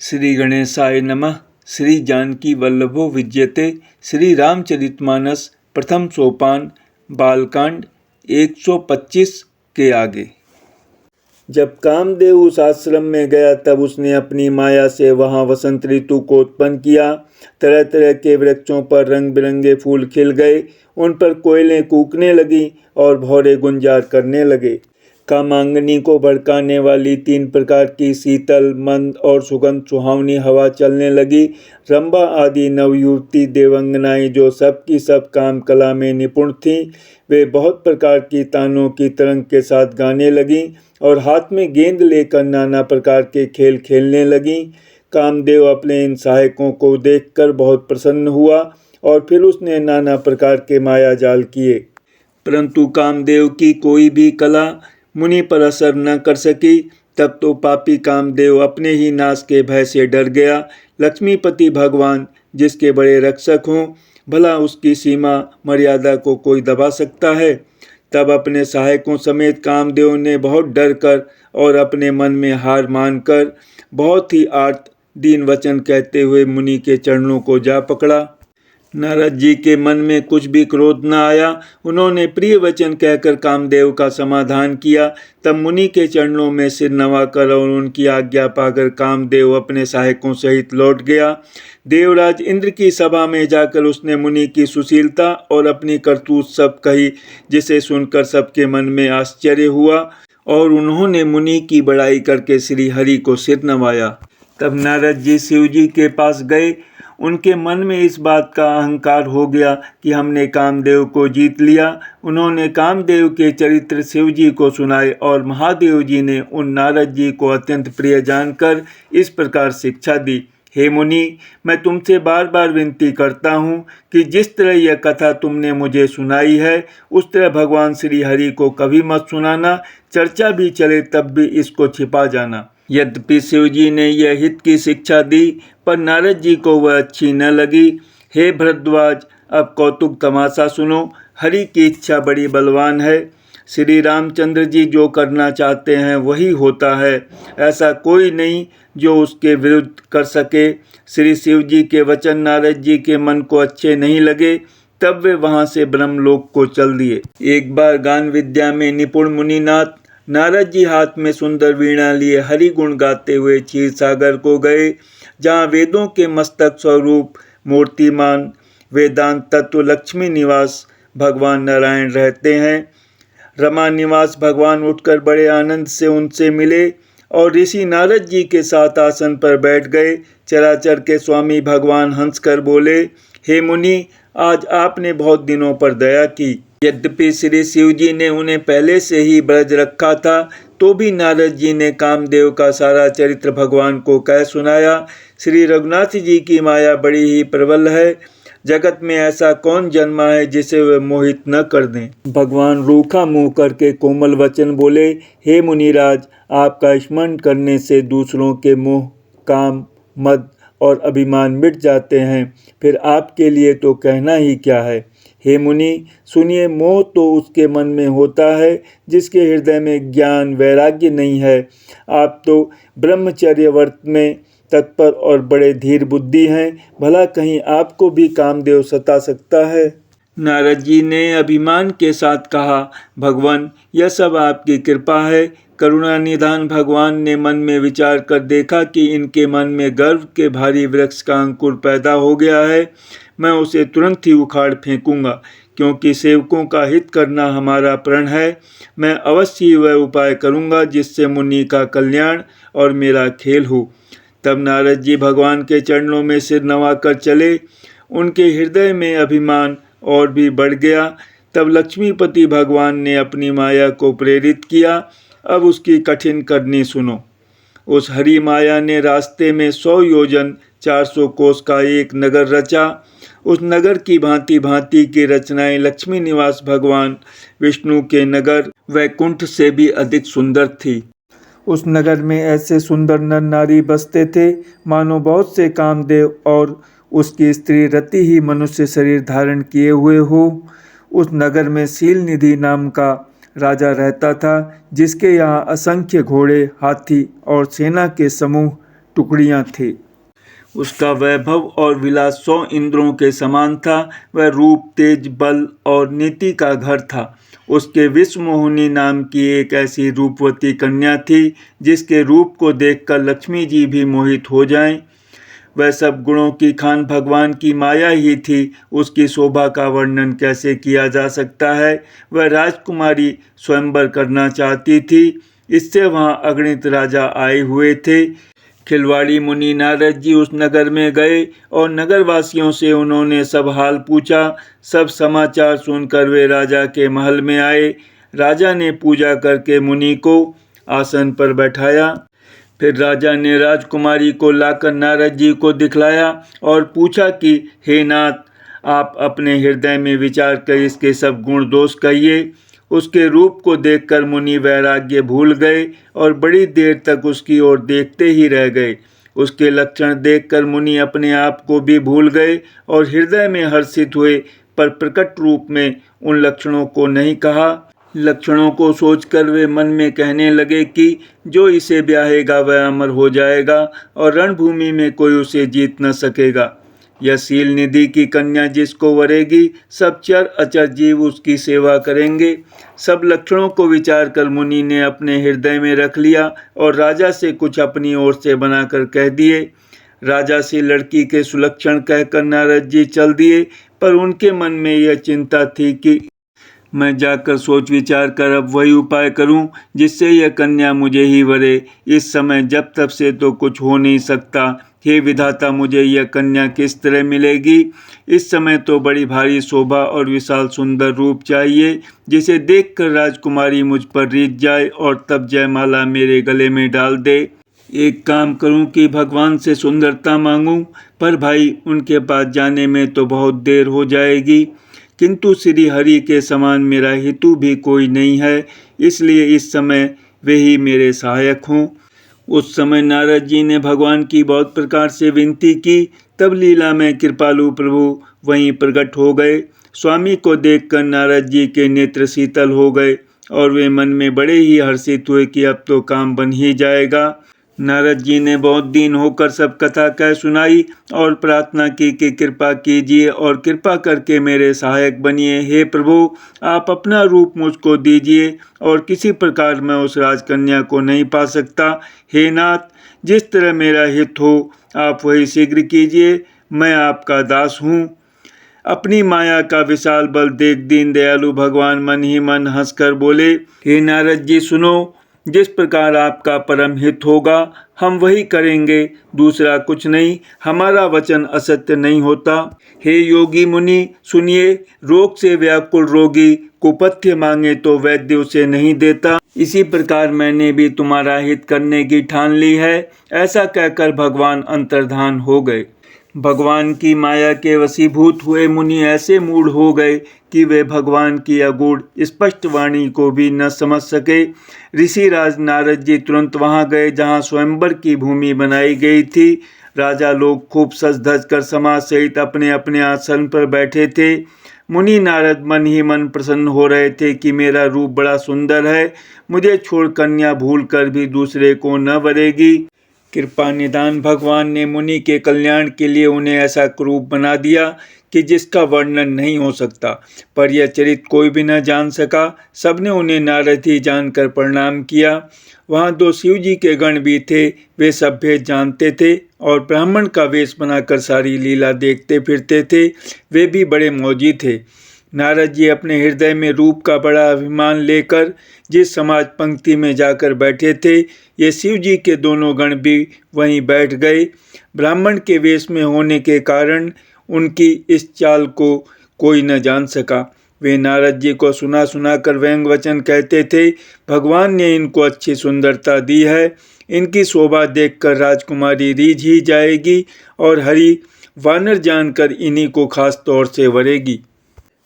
श्री गणेशाय नमः। श्री जानकी वल्लभो विद्यते। श्री रामचरितमानस प्रथम सोपान बालकांड 125 के आगे। जब कामदेव उस आश्रम में गया तब उसने अपनी माया से वहाँ वसंत ऋतु को उत्पन्न किया। तरह तरह के वृक्षों पर रंग बिरंगे फूल खिल गए, उन पर कोयलें कूकने लगी और भौरे गुंजार करने लगे। कामांगनी को भड़काने वाली 3 प्रकार की शीतल, मंद और सुगंध सुहावनी हवा चलने लगी। रंभा आदि नवयुवती देवंगनाएं जो सब की सब काम कला में निपुण थीं, वे बहुत प्रकार की तानों की तरंग के साथ गाने लगीं और हाथ में गेंद लेकर नाना प्रकार के खेल खेलने लगीं। कामदेव अपने इन सहायकों को देखकर बहुत प्रसन्न हुआ और फिर उसने नाना प्रकार के माया जाल किए, परंतु कामदेव की कोई भी कला मुनि पर असर न कर सकी। तब तो पापी कामदेव अपने ही नाश के भय से डर गया। लक्ष्मीपति भगवान जिसके बड़े रक्षक हों, भला उसकी सीमा मर्यादा को कोई दबा सकता है। तब अपने सहायकों समेत कामदेव ने बहुत डर कर और अपने मन में हार मानकर बहुत ही आर्त दीन वचन कहते हुए मुनि के चरणों को जा पकड़ा। नारद जी के मन में कुछ भी क्रोध न आया। उन्होंने प्रिय वचन कहकर कामदेव का समाधान किया। तब मुनि के चरणों में सिर नवाकर और उनकी आज्ञा पाकर कामदेव अपने सहायकों सहित लौट गया। देवराज इंद्र की सभा में जाकर उसने मुनि की सुशीलता और अपनी करतूत सब कही, जिसे सुनकर सबके मन में आश्चर्य हुआ और उन्होंने मुनि की बड़ाई करके श्री हरि को सिर नवाया। तब नारद जी शिव जी के पास गए। उनके मन में इस बात का अहंकार हो गया कि हमने कामदेव को जीत लिया। उन्होंने कामदेव के चरित्र शिव जी को सुनाए और महादेव जी ने उन नारद जी को अत्यंत प्रिय जानकर इस प्रकार शिक्षा दी। हे मुनि, मैं तुमसे बार बार विनती करता हूँ कि जिस तरह यह कथा तुमने मुझे सुनाई है, उस तरह भगवान श्री हरि को कभी मत सुनाना। चर्चा भी चले तब भी इसको छिपा जाना। यद्यपि शिव जी ने यह हित की शिक्षा दी, पर नारद जी को वह अच्छी न लगी। हे भरद्वाज, अब कौतुक तमाशा सुनो। हरि की इच्छा बड़ी बलवान है। श्री रामचंद्र जी जो करना चाहते हैं वही होता है। ऐसा कोई नहीं जो उसके विरुद्ध कर सके। श्री शिव जी के वचन नारद जी के मन को अच्छे नहीं लगे। तब वे वहाँ से ब्रह्मलोक को चल दिए। एक बार गान विद्या में निपुण मुनिनाथ नारद जी हाथ में सुंदर वीणा लिए हरि गुण गाते हुए क्षीर सागर को गए, जहाँ वेदों के मस्तक स्वरूप मूर्तिमान वेदांत तत्व लक्ष्मी निवास भगवान नारायण रहते हैं। रमा निवास भगवान उठकर बड़े आनंद से उनसे मिले और ऋषि नारद जी के साथ आसन पर बैठ गए। चराचर के स्वामी भगवान हंसकर बोले, हे मुनि, आज आपने बहुत दिनों पर दया की। यद्यपि श्री शिव जी ने उन्हें पहले से ही ब्रज रखा था, तो भी नारद जी ने कामदेव का सारा चरित्र भगवान को कह सुनाया। श्री रघुनाथ जी की माया बड़ी ही प्रबल है। जगत में ऐसा कौन जन्मा है जिसे वे मोहित न कर दें। भगवान रूखा मुँह करके कोमल वचन बोले, हे मुनिराज, आपका स्मरण करने से दूसरों के मोह, काम, मद और अभिमान मिट जाते हैं। फिर आपके लिए तो कहना ही क्या है। हे मुनि, सुनिए, मोह तो उसके मन में होता है जिसके हृदय में ज्ञान वैराग्य नहीं है। आप तो ब्रह्मचर्य व्रत में तत्पर और बड़े धीर बुद्धि हैं। भला कहीं आपको भी कामदेव सता सकता है। नारद जी ने अभिमान के साथ कहा, भगवान, यह सब आपकी कृपा है। करुणा निधान भगवान ने मन में विचार कर देखा कि इनके मन में गर्व के भारी वृक्ष का अंकुर पैदा हो गया है। मैं उसे तुरंत ही उखाड़ फेंकूंगा, क्योंकि सेवकों का हित करना हमारा प्रण है। मैं अवश्य ही वह उपाय करूंगा जिससे मुनि का कल्याण और मेरा खेल हो। तब नारद जी भगवान के चरणों में सिर नवाकर चले। उनके हृदय में अभिमान और भी बढ़ गया। तब लक्ष्मीपति भगवान ने अपनी माया को प्रेरित किया। अब उसकी कठिन करनी सुनो। उस हरि माया ने रास्ते में 100 योजन 400 कोस का एक नगर रचा। उस नगर की भांति भांति की रचनाएं लक्ष्मी निवास भगवान विष्णु के नगर वैकुंठ से भी अधिक सुंदर थी। उस नगर में ऐसे सुंदर नर नारी बसते थे मानो बहुत से कामदेव और उसकी स्त्री रति ही मनुष्य शरीर धारण किए हुए हो। उस नगर में शील निधि नाम का राजा रहता था, जिसके यहाँ असंख्य घोड़े, हाथी और सेना के समूह टुकड़ियां थे। उसका वैभव और विलास 100 इंद्रों के समान था। वह रूप, तेज, बल और नीति का घर था। उसके विश्वमोहिनी नाम की एक ऐसी रूपवती कन्या थी जिसके रूप को देखकर लक्ष्मी जी भी मोहित हो जाएं। वह सब गुणों की खान भगवान की माया ही थी। उसकी शोभा का वर्णन कैसे किया जा सकता है। वह राजकुमारी स्वयंवर करना चाहती थी। इससे वहाँ अगणित राजा आए हुए थे। खिलवाड़ी मुनि नारद जी उस नगर में गए और नगरवासियों से उन्होंने सब हाल पूछा। सब समाचार सुनकर वे राजा के महल में आए। राजा ने पूजा करके मुनि को आसन पर बैठाया। फिर राजा ने राजकुमारी को लाकर नारद जी को दिखलाया और पूछा कि हे नाथ, आप अपने हृदय में विचार कर इसके सब गुण दोष कहिए। उसके रूप को देखकर मुनि वैराग्य भूल गए और बड़ी देर तक उसकी ओर देखते ही रह गए। उसके लक्षण देखकर मुनि अपने आप को भी भूल गए और हृदय में हर्षित हुए, पर प्रकट रूप में उन लक्षणों को नहीं कहा। लक्षणों को सोचकर वे मन में कहने लगे कि जो इसे ब्याहेगा वह अमर हो जाएगा और रणभूमि में कोई उसे जीत न सकेगा। यह शील निधि की कन्या जिसको वरेगी, सब चर अचर जीव उसकी सेवा करेंगे। सब लक्षणों को विचार कर मुनि ने अपने हृदय में रख लिया और राजा से कुछ अपनी ओर से बनाकर कह दिए। राजा से लड़की के सुलक्षण कहकर नारद जी चल दिए, पर उनके मन में यह चिंता थी कि मैं जाकर सोच विचार कर अब वही उपाय करूं जिससे यह कन्या मुझे ही वरे। इस समय जब तब से तो कुछ हो नहीं सकता। हे विधाता, मुझे यह कन्या किस तरह मिलेगी। इस समय तो बड़ी भारी शोभा और विशाल सुंदर रूप चाहिए जिसे देखकर राजकुमारी मुझ पर रीझ जाए और तब जयमाला मेरे गले में डाल दे। एक काम करूं कि भगवान से सुंदरता मांगूं, पर भाई उनके पास जाने में तो बहुत देर हो जाएगी। किंतु श्री हरि के समान मेरा हितु भी कोई नहीं है, इसलिए इस समय वे ही मेरे सहायक हों। उस समय नारद जी ने भगवान की बहुत प्रकार से विनती की। तब लीला में कृपालु प्रभु वहीं प्रकट हो गए। स्वामी को देखकर नारद जी के नेत्र शीतल हो गए और वे मन में बड़े ही हर्षित हुए कि अब तो काम बन ही जाएगा। नारद जी ने बहुत दिन होकर सब कथा कह सुनाई और प्रार्थना की कि कृपा कीजिए और कृपा करके मेरे सहायक बनिए। हे प्रभु, आप अपना रूप मुझको दीजिए और किसी प्रकार मैं उस राजकन्या को नहीं पा सकता। हे नाथ, जिस तरह मेरा हित हो आप वही शीघ्र कीजिए। मैं आपका दास हूँ। अपनी माया का विशाल बल देख दीन दयालु भगवान मन ही मन हंसकर बोले, हे नारद जी सुनो, जिस प्रकार आपका परम हित होगा हम वही करेंगे, दूसरा कुछ नहीं। हमारा वचन असत्य नहीं होता। हे योगी मुनि सुनिए, रोग से व्याकुल रोगी कुपथ्य मांगे तो वैद्य उसे नहीं देता। इसी प्रकार मैंने भी तुम्हारा हित करने की ठान ली है। ऐसा कहकर भगवान अंतर्धान हो गए। भगवान की माया के वशीभूत हुए मुनि ऐसे मूढ़ हो गए कि वे भगवान की अगूढ़ स्पष्ट वाणी को भी न समझ सके। ऋषिराज नारद जी तुरंत वहां गए जहां स्वयंवर की भूमि बनाई गई थी। राजा लोग खूब सज धज कर समाज सहित अपने अपने आसन पर बैठे थे। मुनि नारद मन ही मन प्रसन्न हो रहे थे कि मेरा रूप बड़ा सुंदर है, मुझे छोड़ कन्या भूल कर भी दूसरे को न वरेगी। कृपा निदान भगवान ने मुनि के कल्याण के लिए उन्हें ऐसा क्रूप बना दिया कि जिसका वर्णन नहीं हो सकता, पर यह चरित्र कोई भी न जान सका। सबने उन्हें नारद ही जानकर प्रणाम किया। वहाँ 2 शिव जी के गण भी थे। वे सब भेद जानते थे और ब्राह्मण का वेश बनाकर सारी लीला देखते फिरते थे। वे भी बड़े मौजी थे। नारद जी अपने हृदय में रूप का बड़ा अभिमान लेकर जिस समाज पंक्ति में जाकर बैठे थे, ये शिव जी के दोनों गण भी वहीं बैठ गए। ब्राह्मण के वेश में होने के कारण उनकी इस चाल को कोई न जान सका। वे नारद जी को सुना सुना कर व्यंग वचन कहते थे। भगवान ने इनको अच्छी सुंदरता दी है, इनकी शोभा देखकर राजकुमारी रीझ ही जाएगी और हरि वानर जानकर इन्हीं को खास तौर से वरेगी।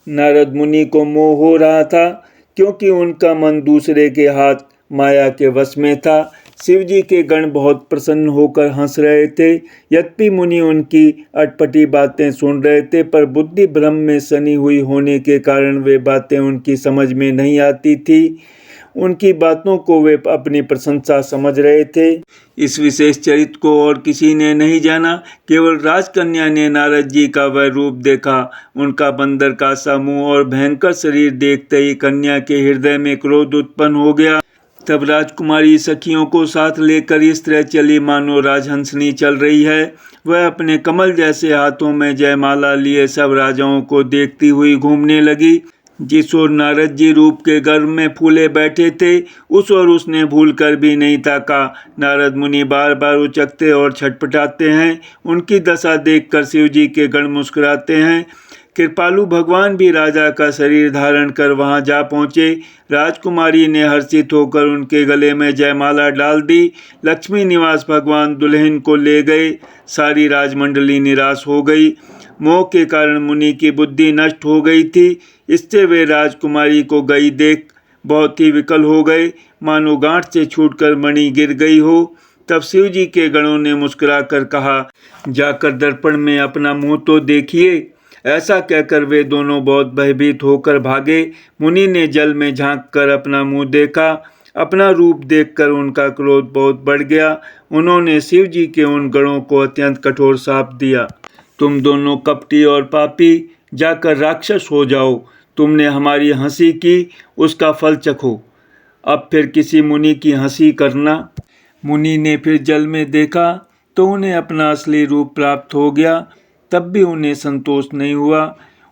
नारद मुनि को मोह हो रहा था क्योंकि उनका मन दूसरे के हाथ माया के वश में था। शिव जी के गण बहुत प्रसन्न होकर हंस रहे थे। यद्यपि मुनि उनकी अटपटी बातें सुन रहे थे, पर बुद्धि भ्रम में सनी हुई होने के कारण वे बातें उनकी समझ में नहीं आती थी। उनकी बातों को वे अपनी प्रशंसा समझ रहे थे। इस विशेष चरित्र को और किसी ने नहीं जाना, केवल राजकन्या ने नारद जी का वह रूप देखा। उनका बंदर का सा मुंह और भयंकर शरीर देखते ही कन्या के हृदय में क्रोध उत्पन्न हो गया। तब राजकुमारी सखियों को साथ लेकर इस तरह चली मानो राजहंसनी चल रही है। वह अपने कमल जैसे हाथों में जयमाला लिए सब राजाओं को देखती हुई घूमने लगी। जिस ओर नारद जी रूप के गर्व में फूले बैठे थे, उस ओर उसने भूल कर भी नहीं ताका। नारद मुनि बार बार उचकते और छटपटाते हैं। उनकी दशा देखकर शिव जी के गण मुस्कुराते हैं। कृपालु भगवान भी राजा का शरीर धारण कर वहां जा पहुँचे। राजकुमारी ने हर्षित होकर उनके गले में जयमाला डाल दी। लक्ष्मी निवास भगवान दुल्हन को ले गए। सारी राजमंडली निराश हो गई। मोह के कारण मुनि की बुद्धि नष्ट हो गई थी। इससे वे राजकुमारी को गई देख बहुत ही विकल हो गए, मानो गांठ से छूटकर मणि गिर गई हो। तब शिव जी के गणों ने मुस्कुरा कर कहा, जाकर दर्पण में अपना मुंह तो देखिए। ऐसा कहकर वे दोनों बहुत भयभीत होकर भागे। मुनि ने जल में झांक कर अपना मुंह देखा। अपना रूप देखकर उनका क्रोध बहुत बढ़ गया। उन्होंने शिव जी के उन गणों को अत्यंत कठोर शाप दिया, तुम दोनों कपटी और पापी, जाकर राक्षस हो जाओ। तुमने हमारी हंसी की, उसका फल चखो। अब फिर किसी मुनि की हंसी करना। मुनि ने फिर जल में देखा तो उन्हें अपना असली रूप प्राप्त हो गया। तब भी उन्हें संतोष नहीं हुआ।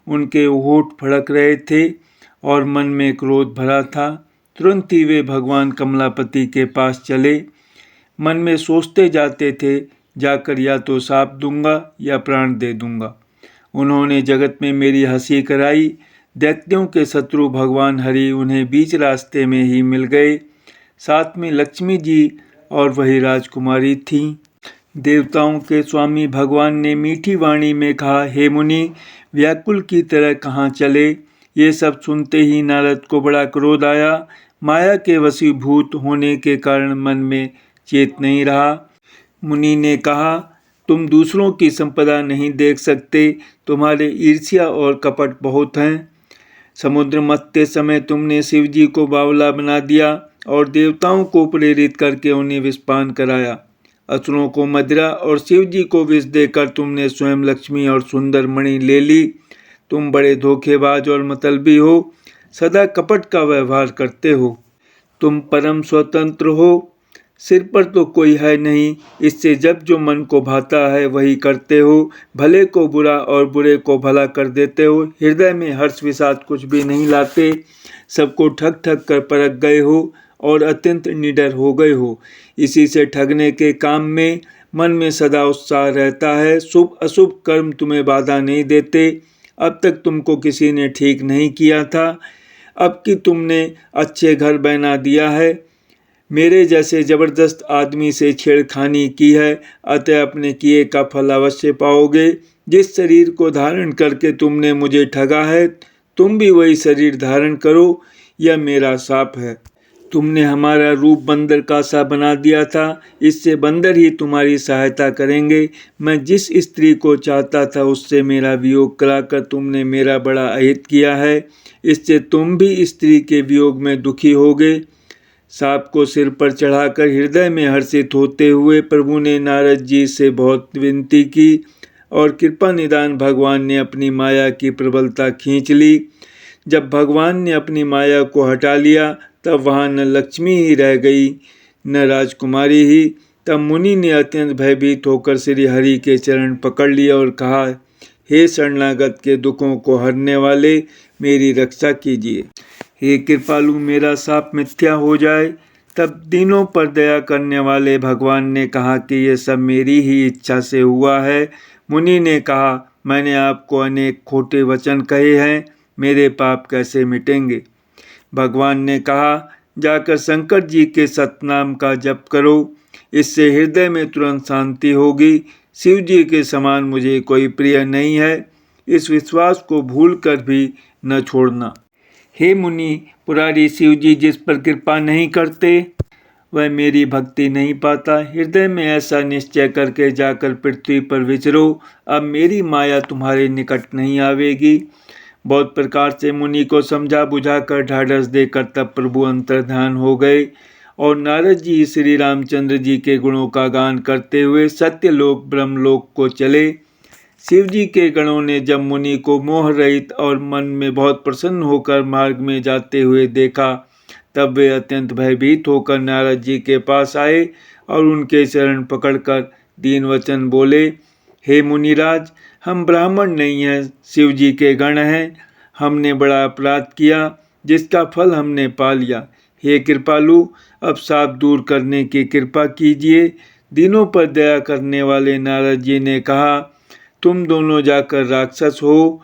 उनके होठ फड़क रहे थे और मन में क्रोध भरा था। तुरंत ही वे भगवान कमलापति के पास चले। मन में सोचते जाते थे, जाकर या तो शाप दूंगा या प्राण दे दूंगा। उन्होंने जगत में मेरी हंसी कराई। दैत्यों के शत्रु भगवान हरि उन्हें बीच रास्ते में ही मिल गए। साथ में लक्ष्मी जी और वही राजकुमारी थीं। देवताओं के स्वामी भगवान ने मीठी वाणी में कहा, हे मुनि, व्याकुल की तरह कहाँ चले। ये सब सुनते ही नारद को बड़ा क्रोध आया। माया के वशीभूत होने के कारण मन में चेत नहीं रहा। मुनि ने कहा, तुम दूसरों की संपदा नहीं देख सकते, तुम्हारे ईर्ष्या और कपट बहुत हैं। समुद्र मथते समय तुमने शिव जी को बावला बना दिया और देवताओं को प्रेरित करके उन्हें विषपान कराया। असुरों को मदिरा और शिव जी को विष देकर तुमने स्वयं लक्ष्मी और सुंदर मणि ले ली। तुम बड़े धोखेबाज और मतलबी हो, सदा कपट का व्यवहार करते हो। तुम परम स्वतंत्र हो, सिर पर तो कोई है नहीं, इससे जब जो मन को भाता है वही करते हो। भले को बुरा और बुरे को भला कर देते हो। हृदय में हर्ष विषाद कुछ भी नहीं लाते। सबको ठग ठग कर परख गए हो और अत्यंत निडर हो गए हो। इसी से ठगने के काम में मन में सदा उत्साह रहता है। शुभ अशुभ कर्म तुम्हें बाधा नहीं देते। अब तक तुमको किसी ने ठीक नहीं किया था, अब कि तुमने अच्छे घर बना दिया है। मेरे जैसे जबरदस्त आदमी से छेड़खानी की है, अतः अपने किए का फल अवश्य पाओगे। जिस शरीर को धारण करके तुमने मुझे ठगा है, तुम भी वही शरीर धारण करो, यह मेरा शाप है। तुमने हमारा रूप बंदर का सा बना दिया था, इससे बंदर ही तुम्हारी सहायता करेंगे। मैं जिस स्त्री को चाहता था उससे मेरा वियोग कराकर तुमने मेरा बड़ा अहित किया है। इससे तुम भी स्त्री के वियोग में दुखी होगे। सांप को सिर पर चढ़ाकर हृदय में हर्षित होते हुए प्रभु ने नारद जी से बहुत विनती की और कृपा निदान भगवान ने अपनी माया की प्रबलता खींच ली। जब भगवान ने अपनी माया को हटा लिया तब वहाँ न लक्ष्मी ही रह गई न राजकुमारी ही। तब मुनि ने अत्यंत भयभीत होकर श्री हरि के चरण पकड़ लिया और कहा, हे शरणागत के दुखों को हरने वाले, मेरी रक्षा कीजिए। हे कृपालु, मेरा शाप मिथ्या हो जाए। तब दीनों पर दया करने वाले भगवान ने कहा कि ये सब मेरी ही इच्छा से हुआ है। मुनि ने कहा, मैंने आपको अनेक खोटे वचन कहे हैं, मेरे पाप कैसे मिटेंगे। भगवान ने कहा, जाकर शंकर जी के सतनाम का जप करो, इससे हृदय में तुरंत शांति होगी। शिव जी के समान मुझे कोई प्रिय नहीं है, इस विश्वास को भूलकर भी न छोड़ना। हे मुनि, पुरारी शिव जी जिस पर कृपा नहीं करते वह मेरी भक्ति नहीं पाता। हृदय में ऐसा निश्चय करके जाकर पृथ्वी पर विचरो। अब मेरी माया तुम्हारे निकट नहीं आवेगी। बहुत प्रकार से मुनि को समझा बुझाकर ढाढ़स देकर तब प्रभु अंतर्ध्यान हो गए और नारद जी श्री रामचंद्र जी के गुणों का गान करते हुए सत्यलोक ब्रह्मलोक को चले। शिव जी के गणों ने जब मुनि को मोह रहित और मन में बहुत प्रसन्न होकर मार्ग में जाते हुए देखा तब वे अत्यंत भयभीत होकर नारद जी के पास आए और उनके चरण पकड़कर दीन वचन बोले, हे मुनिराज, हम ब्राह्मण नहीं हैं, शिव जी के गण हैं। हमने बड़ा अपराध किया जिसका फल हमने पा लिया। हे कृपालु, अब साप दूर करने की कृपा कीजिए। दीनों पर दया करने वाले नारद जी ने कहा, तुम दोनों जाकर राक्षस हो,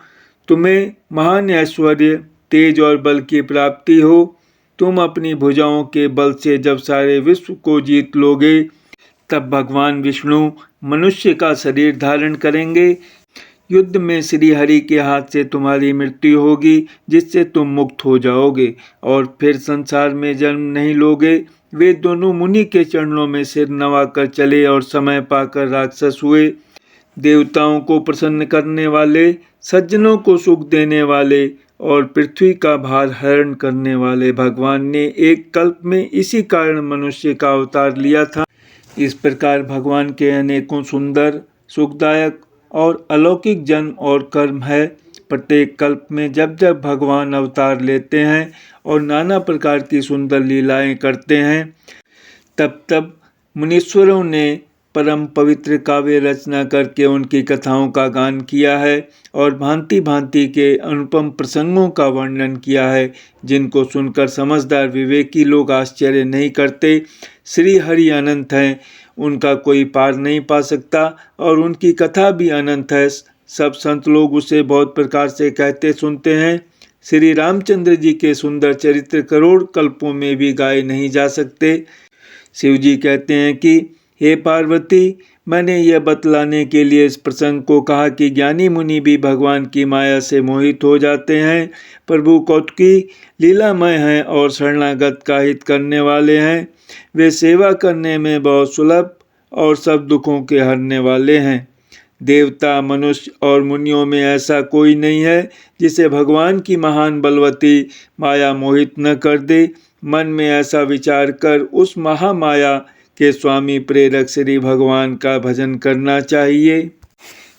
तुम्हें महान ऐश्वर्य, तेज और बल की प्राप्ति हो। तुम अपनी भुजाओं के बल से जब सारे विश्व को जीत लोगे तब भगवान विष्णु मनुष्य का शरीर धारण करेंगे। युद्ध में श्री हरि के हाथ से तुम्हारी मृत्यु होगी जिससे तुम मुक्त हो जाओगे और फिर संसार में जन्म नहीं लोगे। वे दोनों मुनि के चरणों में सिर नवाकर चले और समय पाकर राक्षस हुए। देवताओं को प्रसन्न करने वाले, सज्जनों को सुख देने वाले और पृथ्वी का भार हरण करने वाले भगवान ने एक कल्प में इसी कारण मनुष्य का अवतार लिया था। इस प्रकार भगवान के अनेकों सुंदर, सुखदायक और अलौकिक जन्म और कर्म है। प्रत्येक कल्प में जब जब भगवान अवतार लेते हैं और नाना प्रकार की सुंदर लीलाएं करते हैं तब तब मुनीश्वरों ने परम पवित्र काव्य रचना करके उनकी कथाओं का गान किया है और भांति भांति के अनुपम प्रसंगों का वर्णन किया है जिनको सुनकर समझदार विवेकी लोग आश्चर्य नहीं करते। श्री हरि अनंत हैं, उनका कोई पार नहीं पा सकता और उनकी कथा भी अनंत है। सब संत लोग उसे बहुत प्रकार से कहते सुनते हैं। श्री रामचंद्र जी के सुंदर चरित्र करोड़ कल्पों में भी गाए नहीं जा सकते। शिव जी कहते हैं कि हे पार्वती, मैंने यह बतलाने के लिए इस प्रसंग को कहा कि ज्ञानी मुनि भी भगवान की माया से मोहित हो जाते हैं। प्रभु कौतुकी लीलामय हैं और शरणागत का हित करने वाले हैं। वे सेवा करने में बहुत सुलभ और सब दुखों के हरने वाले हैं। देवता, मनुष्य और मुनियों में ऐसा कोई नहीं है जिसे भगवान की महान बलवती माया मोहित न कर दे। मन में ऐसा विचार कर उस महामाया के स्वामी प्रेरक श्री भगवान का भजन करना चाहिए।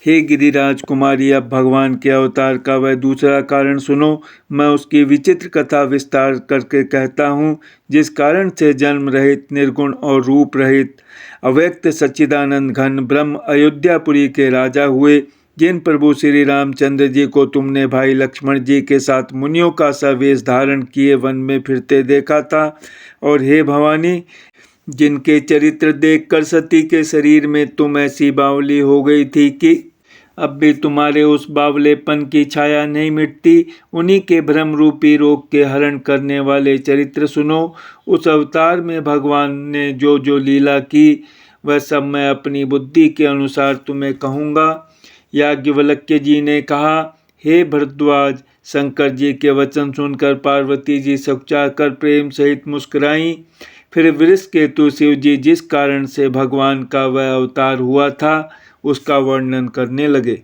हे गिरिराज कुमारी, अब भगवान के अवतार का वह दूसरा कारण सुनो। मैं उसकी विचित्र कथा विस्तार करके कहता हूँ जिस कारण से जन्म रहित, निर्गुण और रूप रहित अव्यक्त सच्चिदानंद घन ब्रह्म अयोध्यापुरी के राजा हुए। जिन प्रभु श्री रामचंद्र जी को तुमने भाई लक्ष्मण जी के साथ मुनियों का सा वेश धारण किए वन में फिरते देखा था, और हे भवानी, जिनके चरित्र देखकर सती के शरीर में तुम ऐसी बावली हो गई थी कि अब भी तुम्हारे उस बावलेपन की छाया नहीं मिटती, उन्हीं के भ्रम रूपी रोग के हरण करने वाले चरित्र सुनो। उस अवतार में भगवान ने जो जो लीला की वह सब मैं अपनी बुद्धि के अनुसार तुम्हें कहूँगा। याज्ञवल्क्य जी ने कहा, हे भरद्वाज, शंकर जी के वचन सुनकर पार्वती जी सकुचाकर प्रेम सहित मुस्कुराईं। फिर वृषकेतु शिव जी जिस कारण से भगवान का वह अवतार हुआ था उसका वर्णन करने लगे।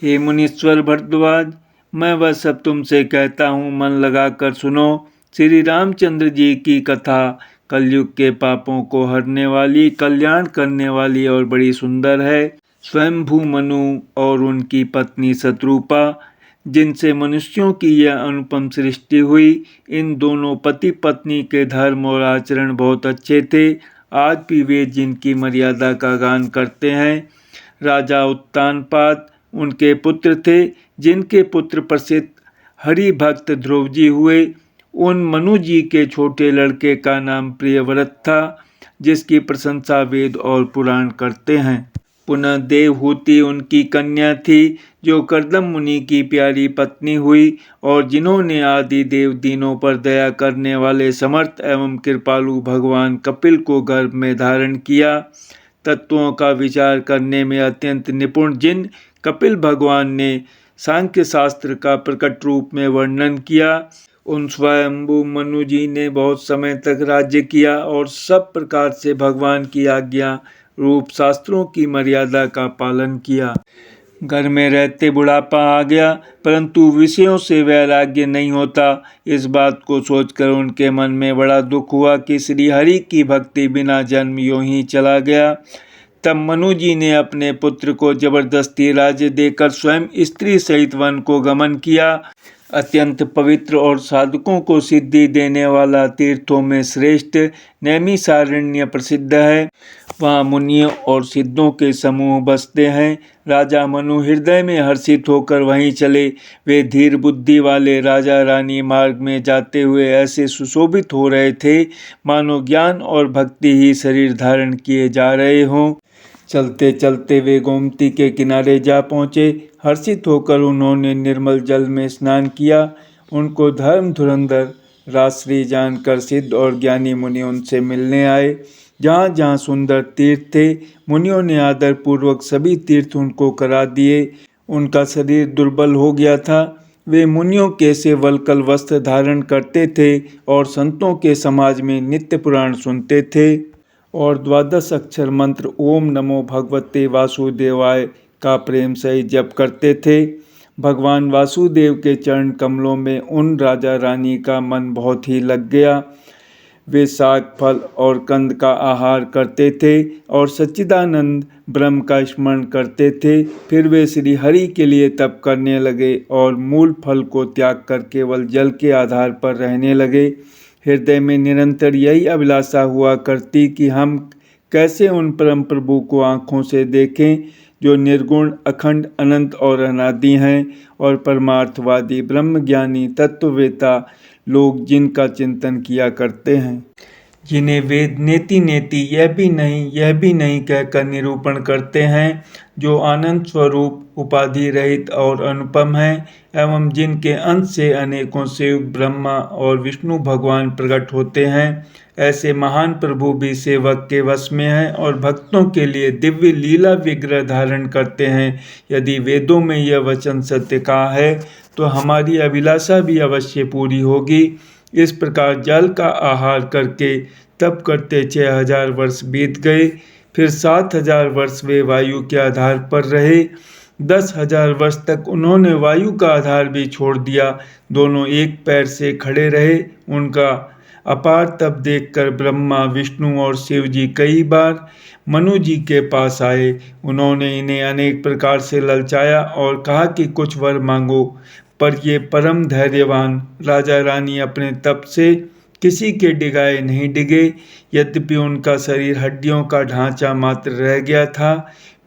हे मुनीश्वर भरद्वाज, मैं वह सब तुमसे कहता हूँ, मन लगाकर सुनो। श्री रामचंद्र जी की कथा कलयुग के पापों को हरने वाली, कल्याण करने वाली और बड़ी सुंदर है। स्वयंभू मनु और उनकी पत्नी शत्रुपा, जिनसे मनुष्यों की यह अनुपम सृष्टि हुई, इन दोनों पति पत्नी के धर्म और आचरण बहुत अच्छे थे। आज भी वे जिनकी मर्यादा का गान करते हैं। राजा उत्तानपाद उनके पुत्र थे, जिनके पुत्र प्रसिद्ध हरि भक्त ध्रुव जी हुए। उन मनु जी के छोटे लड़के का नाम प्रियव्रत था, जिसकी प्रशंसा वेद और पुराण करते हैं। पुनः देवहूति उनकी कन्या थी, जो कर्दम मुनि की प्यारी पत्नी हुई, और जिन्होंने आदि देव दीनों पर दया करने वाले समर्थ एवं कृपालु भगवान कपिल को गर्भ में धारण किया। तत्वों का विचार करने में अत्यंत निपुण जिन कपिल भगवान ने सांख्य शास्त्र का प्रकट रूप में वर्णन किया, उन स्वयंभू मनु जी ने बहुत समय तक राज्य किया और सब प्रकार से भगवान की आज्ञा रूप शास्त्रों की मर्यादा का पालन किया। घर में रहते बुढ़ापा आ गया, परंतु विषयों से वैराग्य नहीं होता। इस बात को सोचकर उनके मन में बड़ा दुख हुआ कि श्री हरि की भक्ति बिना जन्म यूं ही चला गया। तब मनु जी ने अपने पुत्र को जबरदस्ती राज्य देकर स्वयं स्त्री सहित वन को गमन किया। अत्यंत पवित्र और साधकों को सिद्धि देने वाला तीर्थों में श्रेष्ठ नैमिषारण्य प्रसिद्ध है। वहाँ मुनियों और सिद्धों के समूह बसते हैं। राजा मनु हृदय में हर्षित होकर वहीं चले। वे धीर बुद्धि वाले राजा रानी मार्ग में जाते हुए ऐसे सुशोभित हो रहे थे मानो ज्ञान और भक्ति ही शरीर धारण किए जा रहे हों। चलते चलते वे गोमती के किनारे जा पहुँचे। हर्षित होकर उन्होंने निर्मल जल में स्नान किया। उनको धर्म धुरंधर राजश्री जानकर सिद्ध और ज्ञानी मुनि उनसे मिलने आए। जहाँ जहाँ सुंदर तीर्थ थे, मुनियों ने आदर पूर्वक सभी तीर्थ उनको करा दिए। उनका शरीर दुर्बल हो गया था। वे मुनियों के से वल्कल वस्त्र धारण करते थे और संतों के समाज में नित्य पुराण सुनते थे और 12 अक्षर मंत्र ओम नमो भगवते वासुदेवाय का प्रेम सहित जप करते थे। भगवान वासुदेव के चरण कमलों में उन राजा रानी का मन बहुत ही लग गया। वे साग फल और कंद का आहार करते थे और सच्चिदानंद ब्रह्म का स्मरण करते थे। फिर वे श्री हरि के लिए तप करने लगे और मूल फल को त्याग कर केवल जल के आधार पर रहने लगे। हृदय में निरंतर यही अभिलाषा हुआ करती कि हम कैसे उन परम प्रभु को आँखों से देखें जो निर्गुण अखंड अनंत और अनादि हैं और परमार्थवादी ब्रह्मज्ञानी तत्ववेता लोग जिनका चिंतन किया करते हैं, जिन्हें वेद नेति नेति यह भी नहीं कहकर निरूपण करते हैं, जो आनंद स्वरूप उपाधि रहित और अनुपम हैं एवं जिनके अंश से अनेकों शिव ब्रह्मा और विष्णु भगवान प्रकट होते हैं। ऐसे महान प्रभु भी सेवक के वश में हैं और भक्तों के लिए दिव्य लीला विग्रह धारण करते हैं। यदि वेदों में यह वचन सत्य का है तो हमारी अभिलाषा भी अवश्य पूरी होगी। इस प्रकार जल का आहार करके तप करते 6000 वर्ष बीत गए। फिर 7000 वर्ष वे वायु के आधार पर रहे। 10,000 वर्ष तक उन्होंने वायु का आधार भी छोड़ दिया। दोनों एक पैर से खड़े रहे। उनका अपार तप देखकर ब्रह्मा विष्णु और शिव जी कई बार मनु जी के पास आए। उन्होंने इन्हें अनेक प्रकार से ललचाया और कहा कि कुछ वर मांगो, पर ये परम धैर्यवान राजा रानी अपने तप से किसी के डिगाए नहीं डिगे। यद्यपि उनका शरीर हड्डियों का ढांचा मात्र रह गया था,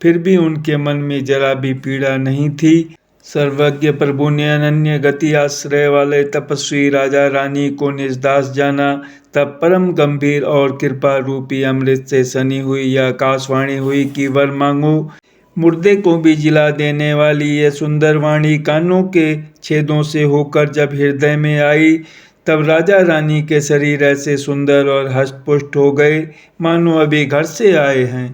फिर भी उनके मन में जरा भी पीड़ा नहीं थी। सर्वज्ञ प्रभु ने अनन्य गति आश्रय वाले तपस्वी राजा रानी को निजदास जाना। तब परम गंभीर और कृपा रूपी अमृत से सनी हुई यह आकाशवाणी हुई कि वर मांगो। मुर्दे को भी जिला देने वाली यह सुंदर वाणी कानों के छेदों से होकर जब हृदय में आई, तब राजा रानी के शरीर ऐसे सुंदर और हष्टपुष्ट हो गए मानो अभी घर से आए हैं।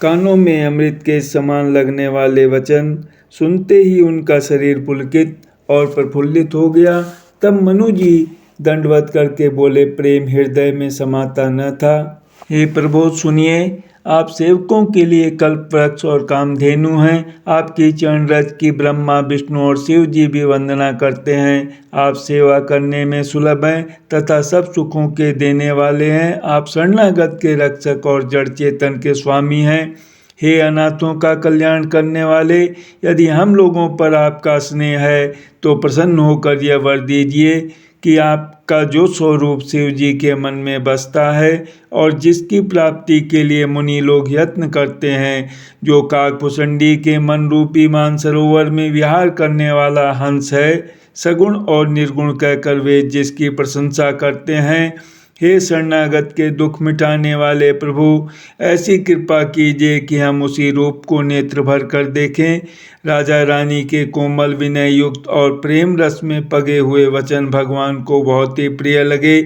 कानों में अमृत के समान लगने वाले वचन सुनते ही उनका शरीर पुलकित और प्रफुल्लित हो गया। तब मनु जी दंडवत करके बोले, प्रेम हृदय में समाता न था। हे प्रभु सुनिए, आप सेवकों के लिए कल्प वृक्ष और कामधेनु हैं। आपकी चरण रज की ब्रह्मा विष्णु और शिव जी भी वंदना करते हैं। आप सेवा करने में सुलभ हैं तथा सब सुखों के देने वाले हैं। आप शरणागत के रक्षक और जड़ चेतन के स्वामी हैं। हे अनाथों का कल्याण करने वाले, यदि हम लोगों पर आपका स्नेह है तो प्रसन्न होकर यह वर दीजिए कि आपका जो स्वरूप शिव जी के मन में बसता है और जिसकी प्राप्ति के लिए मुनि लोग यत्न करते हैं, जो काकभुसंडी के मन रूपी मानसरोवर में विहार करने वाला हंस है, सगुण और निर्गुण कहकर वे जिसकी प्रशंसा करते हैं। हे शरणागत के दुख मिटाने वाले प्रभु, ऐसी कृपा कीजिए कि हम उसी रूप को नेत्र भर कर देखें। राजा रानी के कोमल विनय युक्त और प्रेम रस में पगे हुए वचन भगवान को बहुत ही प्रिय लगे।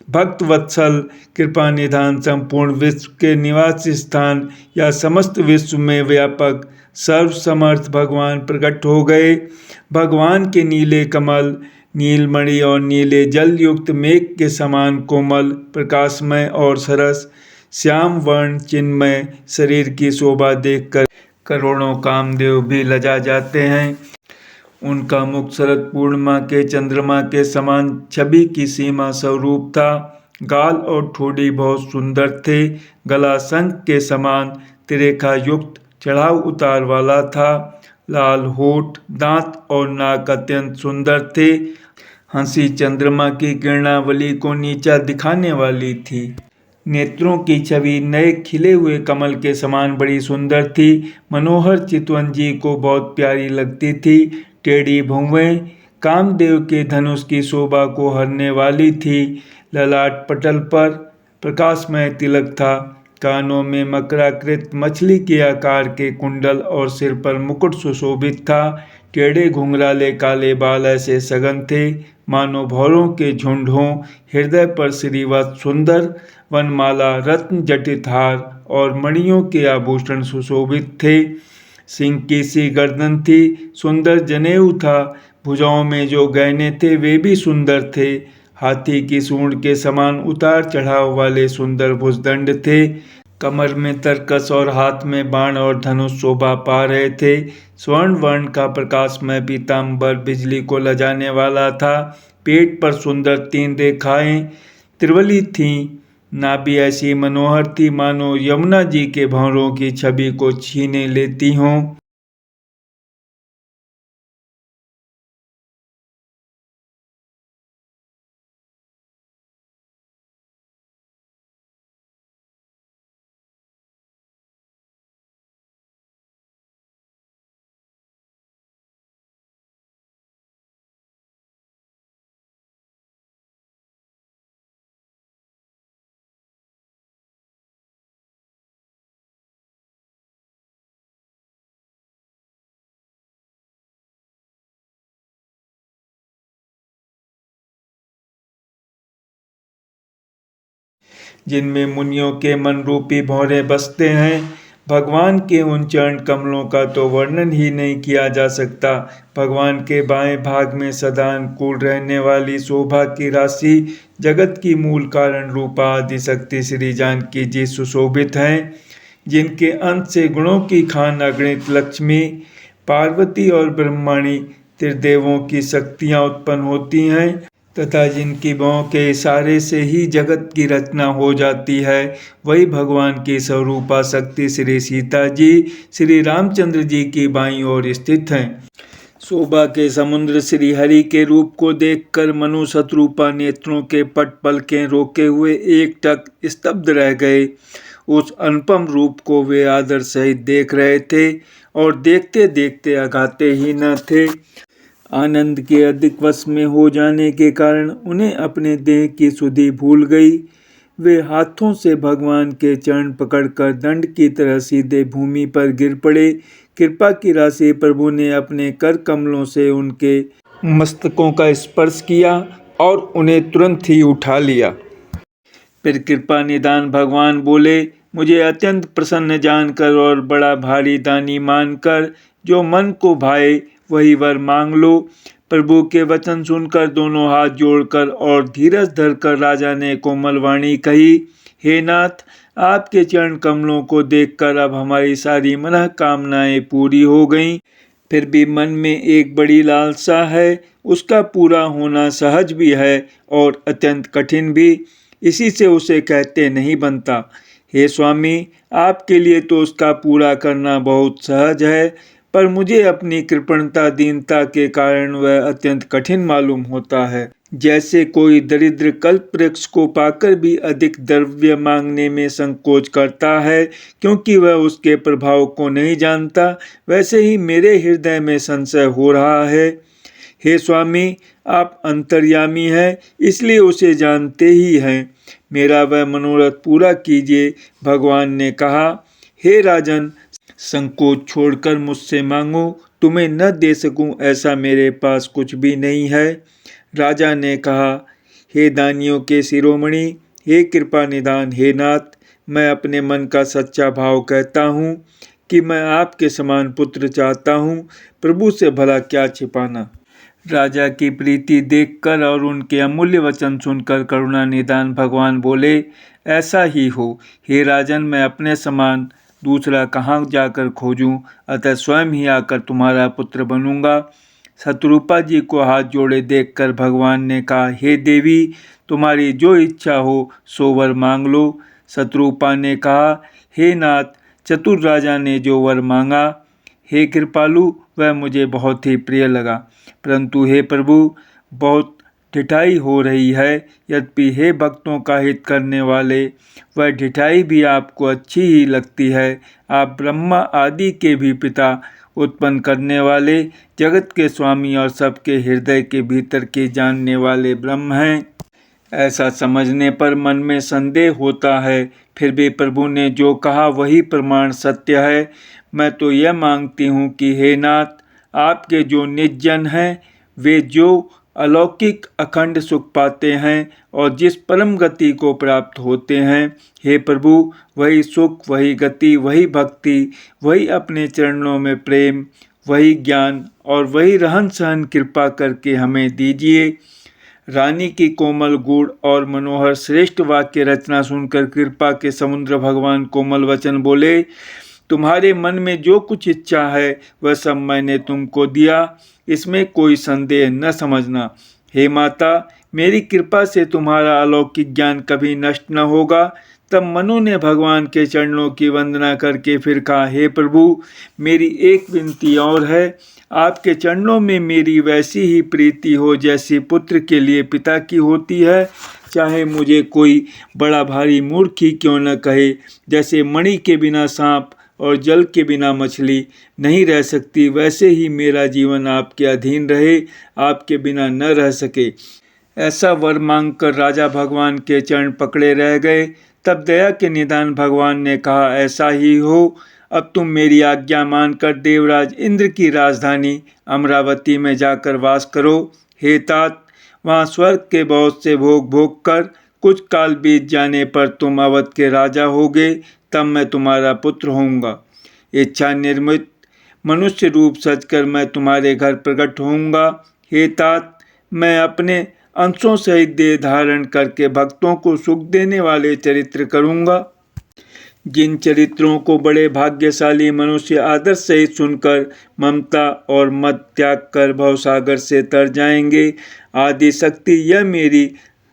भक्त वत्सल कृपा निधान संपूर्ण विश्व के निवास स्थान या समस्त विश्व में व्यापक सर्वसमर्थ भगवान प्रकट हो गए। भगवान के नीले कमल, नीलमणि और नीले जल युक्त मेघ के समान कोमल, प्रकाशमय और सरस श्याम वर्ण चिन्मय शरीर की शोभा देखकर करोड़ों कामदेव भी लजा जाते हैं। उनका मुख शरद पूर्णिमा के चंद्रमा के समान छवि की सीमा स्वरूप था। गाल और ठोड़ी बहुत सुंदर थे। गला शंख के समान त्रिरेखा युक्त चढ़ाव उतार वाला था। लाल होठ, दांत और नाक अत्यंत सुंदर थे। हंसी चंद्रमा की किरणावली को नीचा दिखाने वाली थी। नेत्रों की छवि नए खिले हुए कमल के समान बड़ी सुंदर थी। मनोहर चितवन जी को बहुत प्यारी लगती थी। टेढ़ी भुवें कामदेव के धनुष की शोभा को हरने वाली थी। ललाट पटल पर प्रकाशमय तिलक था। कानों में मकराकृत मछली के आकार के कुंडल और सिर पर मुकुट सुशोभित था। टेढ़े घुंघराले काले बाल ऐसे सघन थे मानो भौरों के झुंड हों। हृदय पर श्रीवत्स सुंदर वनमाला, रत्न जटित हार और मणियों के आभूषण सुशोभित थे। सिंह की सी गर्दन थी, सुंदर जनेऊ था। भुजाओं में जो गहने थे वे भी सुंदर थे। हाथी की सूंड के समान उतार चढ़ाव वाले सुंदर भुजदंड थे। कमर में तरकस और हाथ में बाण और धनुष शोभा पा रहे थे। स्वर्ण वर्ण का प्रकाशमय पीताम्बर बिजली को लजाने वाला था। पेट पर सुंदर 3 रेखाएं त्रिवली थीं। नाभि ऐसी मनोहर थी मानो यमुना जी के भंवरों की छवि को छीने लेती हों। जिनमें मुनियों के मन रूपी भौरे बसते हैं। भगवान के उन चरण कमलों का तो वर्णन ही नहीं किया जा सकता। भगवान के बाएं भाग में सदा अनुकूल रहने वाली शोभा की राशि जगत की मूल कारण रूपा आदि शक्ति श्री जानकी जी सुशोभित हैं। जिनके अंत से गुणों की खान अगणित लक्ष्मी, पार्वती और ब्रह्माणी त्रिदेवों की शक्तियां उत्पन्न होती हैं तथा जिनकी बाहों के इशारे से ही जगत की रचना हो जाती है, वही भगवान की स्वरूपा शक्ति श्री सीता जी श्री रामचंद्र जी की बाईं ओर स्थित हैं। शोभा के समुद्र श्री हरि के रूप को देखकर मनु शत्रुपा नेत्रों के पट पलकें रोके हुए एकटक स्तब्ध रह गए। उस अनुपम रूप को वे आदर सहित देख रहे थे और देखते देखते अघाते ही न थे। आनंद के अधिक वश में हो जाने के कारण उन्हें अपने देह की सुधि भूल गई। वे हाथों से भगवान के चरण पकड़कर दंड की तरह सीधे भूमि पर गिर पड़े। कृपा की राशि प्रभु ने अपने कर कमलों से उनके मस्तकों का स्पर्श किया और उन्हें तुरंत ही उठा लिया। फिर कृपा निदान भगवान बोले, मुझे अत्यंत प्रसन्न जानकर और बड़ा भारी दानी मानकर जो मन को भाए वही वर मांग लो। प्रभु के वचन सुनकर दोनों हाथ जोड़कर और धीरज धरकर राजा ने कोमल वाणी कही, हे नाथ, आपके चरण कमलों को देखकर अब हमारी सारी मनः कामनाएं पूरी हो गईं। फिर भी मन में एक बड़ी लालसा है, उसका पूरा होना सहज भी है और अत्यंत कठिन भी, इसी से उसे कहते नहीं बनता। हे स्वामी, आपके लिए तो उसका पूरा करना बहुत सहज है, पर मुझे अपनी कृपणता दीनता के कारण वह अत्यंत कठिन मालूम होता है। जैसे कोई दरिद्र कल्प वृक्ष को पाकर भी अधिक द्रव्य मांगने में संकोच करता है क्योंकि वह उसके प्रभाव को नहीं जानता, वैसे ही मेरे हृदय में संशय हो रहा है। हे स्वामी, आप अंतर्यामी हैं, इसलिए उसे जानते ही हैं। मेरा वह मनोरथ पूरा कीजिए। भगवान ने कहा, हे राजन, संकोच छोड़कर मुझसे मांगो, तुम्हें न दे सकूं ऐसा मेरे पास कुछ भी नहीं है। राजा ने कहा, हे दानियों के शिरोमणि, हे कृपा निदान, हे नाथ, मैं अपने मन का सच्चा भाव कहता हूँ कि मैं आपके समान पुत्र चाहता हूँ। प्रभु से भला क्या छिपाना। राजा की प्रीति देखकर और उनके अमूल्य वचन सुनकर करुणा निदान भगवान बोले, ऐसा ही हो। हे राजन, मैं अपने समान दूसरा कहाँ जाकर खोजूं? अतः स्वयं ही आकर तुम्हारा पुत्र बनूंगा। शत्रुपा जी को हाथ जोड़े देखकर भगवान ने कहा, हे देवी, तुम्हारी जो इच्छा हो सो वर मांग लो। शत्रुपा ने कहा, हे नाथ, चतुर राजा ने जो वर मांगा, हे कृपालु, वह मुझे बहुत ही प्रिय लगा। परंतु हे प्रभु, बहुत ढिठाई हो रही है। यद्यपि हे भक्तों का हित करने वाले, वह ढिठाई भी आपको अच्छी ही लगती है। आप ब्रह्मा आदि के भी पिता, उत्पन्न करने वाले, जगत के स्वामी और सबके हृदय के भीतर के जानने वाले ब्रह्म हैं। ऐसा समझने पर मन में संदेह होता है, फिर भी प्रभु ने जो कहा वही प्रमाण सत्य है। मैं तो यह मांगती हूँ कि हे नाथ, आपके जो निज जन हैं, वे जो अलौकिक अखंड सुख पाते हैं और जिस परम गति को प्राप्त होते हैं, हे प्रभु, वही सुख, वही गति, वही भक्ति, वही अपने चरणों में प्रेम, वही ज्ञान और वही रहन सहन कृपा करके हमें दीजिए। रानी की कोमल गूढ़ और मनोहर श्रेष्ठ वाक्य रचना सुनकर कृपा के समुद्र भगवान कोमल वचन बोले, तुम्हारे मन में जो कुछ इच्छा है वह सब मैंने तुमको दिया, इसमें कोई संदेह न समझना। हे माता, मेरी कृपा से तुम्हारा अलौकिक ज्ञान कभी नष्ट न होगा। तब मनु ने भगवान के चरणों की वंदना करके फिर कहा, हे प्रभु, मेरी एक विनती और है। आपके चरणों में मेरी वैसी ही प्रीति हो जैसी पुत्र के लिए पिता की होती है। चाहे मुझे कोई बड़ा भारी मूर्ख ही क्यों न कहे, जैसे मणि के बिना सांप और जल के बिना मछली नहीं रह सकती, वैसे ही मेरा जीवन आपके अधीन रहे, आपके बिना न रह सके। ऐसा वर मांगकर राजा भगवान के चरण पकड़े रह गए। तब दया के निदान भगवान ने कहा, ऐसा ही हो। अब तुम मेरी आज्ञा मानकर देवराज इंद्र की राजधानी अमरावती में जाकर वास करो। हे तात, वहाँ स्वर्ग के बहुत से भोग भोग कर कुछ काल बीत जाने पर तुम अवध के राजा होगे, तब मैं तुम्हारा पुत्र होऊंगा। इच्छा निर्मित मनुष्य रूप सजकर मैं तुम्हारे घर प्रकट होऊंगा। हे तात, मैं अपने अंशों सहित देह धारण करके भक्तों को सुख देने वाले चरित्र करूंगा। जिन चरित्रों को बड़े भाग्यशाली मनुष्य आदर सहित सुनकर ममता और मद त्याग कर भवसागर से तर जाएंगे। आदि शक्ति यह मेरी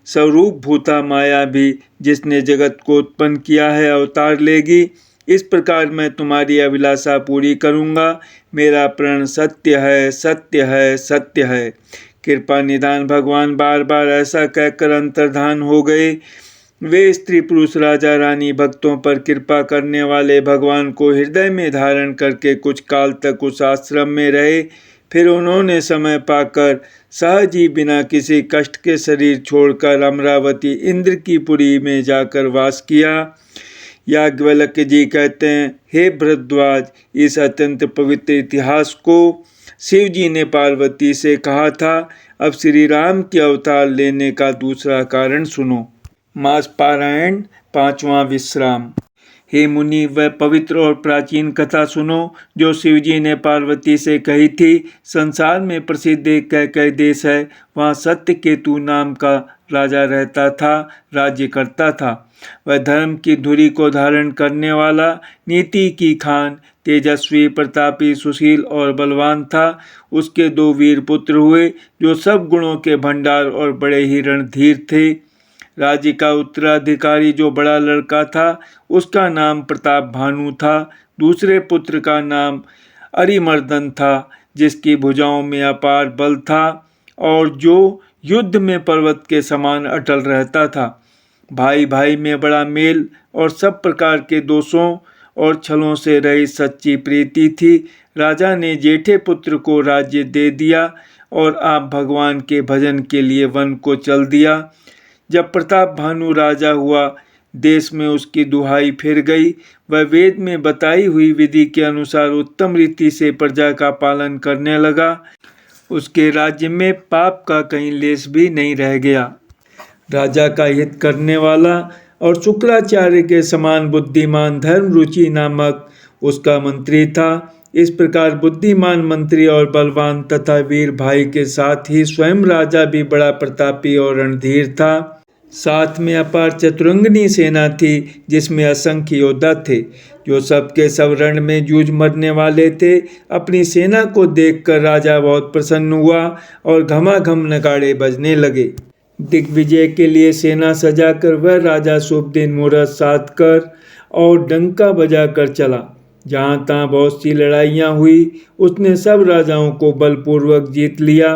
स्वरूप भूता माया भी, जिसने जगत को उत्पन्न किया है, अवतार लेगी। इस प्रकार मैं तुम्हारी अभिलाषा पूरी करूँगा। मेरा प्रण सत्य है, सत्य है, सत्य है। कृपा निदान भगवान बार बार ऐसा कहकर अंतर्धान हो गए। वे स्त्री पुरुष राजा रानी भक्तों पर कृपा करने वाले भगवान को हृदय में धारण करके कुछ काल तक उस आश्रम में रहे। फिर उन्होंने समय पाकर सहज ही बिना किसी कष्ट के शरीर छोड़कर अमरावती इंद्र की पुरी में जाकर वास किया। याज्ञवल्क्य जी कहते हैं, हे भरद्वाज, इस अत्यंत पवित्र इतिहास को शिव जी ने पार्वती से कहा था। अब श्री राम के अवतार लेने का दूसरा कारण सुनो। मास पारायण, पांचवा विश्राम। हे मुनि, वह पवित्र और प्राचीन कथा सुनो जो शिवजी ने पार्वती से कही थी। संसार में प्रसिद्ध एक कैकेय देश है, वहाँ सत्यकेतु नाम का राजा रहता था, राज्य करता था। वह धर्म की धुरी को धारण करने वाला, नीति की खान, तेजस्वी, प्रतापी, सुशील और बलवान था। उसके 2 वीर पुत्र हुए जो सब गुणों के भंडार और बड़े ही रणधीर थे। राज्य का उत्तराधिकारी जो बड़ा लड़का था, उसका नाम प्रताप भानु था। दूसरे पुत्र का नाम अरिमर्दन था, जिसकी भुजाओं में अपार बल था और जो युद्ध में पर्वत के समान अटल रहता था। भाई भाई में बड़ा मेल और सब प्रकार के दोषों और छलों से रही सच्ची प्रीति थी। राजा ने जेठे पुत्र को राज्य दे दिया और आप भगवान के भजन के लिए वन को चल दिया। जब प्रताप भानु राजा हुआ, देश में उसकी दुहाई फिर गई। वह वेद में बताई हुई विधि के अनुसार उत्तम रीति से प्रजा का पालन करने लगा। उसके राज्य में पाप का कहीं लेश भी नहीं रह गया। राजा का हित करने वाला और शुक्राचार्य के समान बुद्धिमान धर्मरुचि नामक उसका मंत्री था। इस प्रकार बुद्धिमान मंत्री और बलवान तथा वीर भाई के साथ ही स्वयं राजा भी बड़ा प्रतापी और रणधीर था। साथ में अपार चतुरंगिनी सेना थी जिसमें असंख्य योद्धा थे जो सबके सब रण में जूझ मरने वाले थे। अपनी सेना को देखकर राजा बहुत प्रसन्न हुआ और घमाघम नगाड़े बजने लगे। दिग्विजय के लिए सेना सजाकर वह राजा शुभ दिन मुहूर्त साध कर और डंका बजाकर चला। जहाँ तहाँ बहुत सी लड़ाइयाँ हुई। उसने सब राजाओं को बलपूर्वक जीत लिया।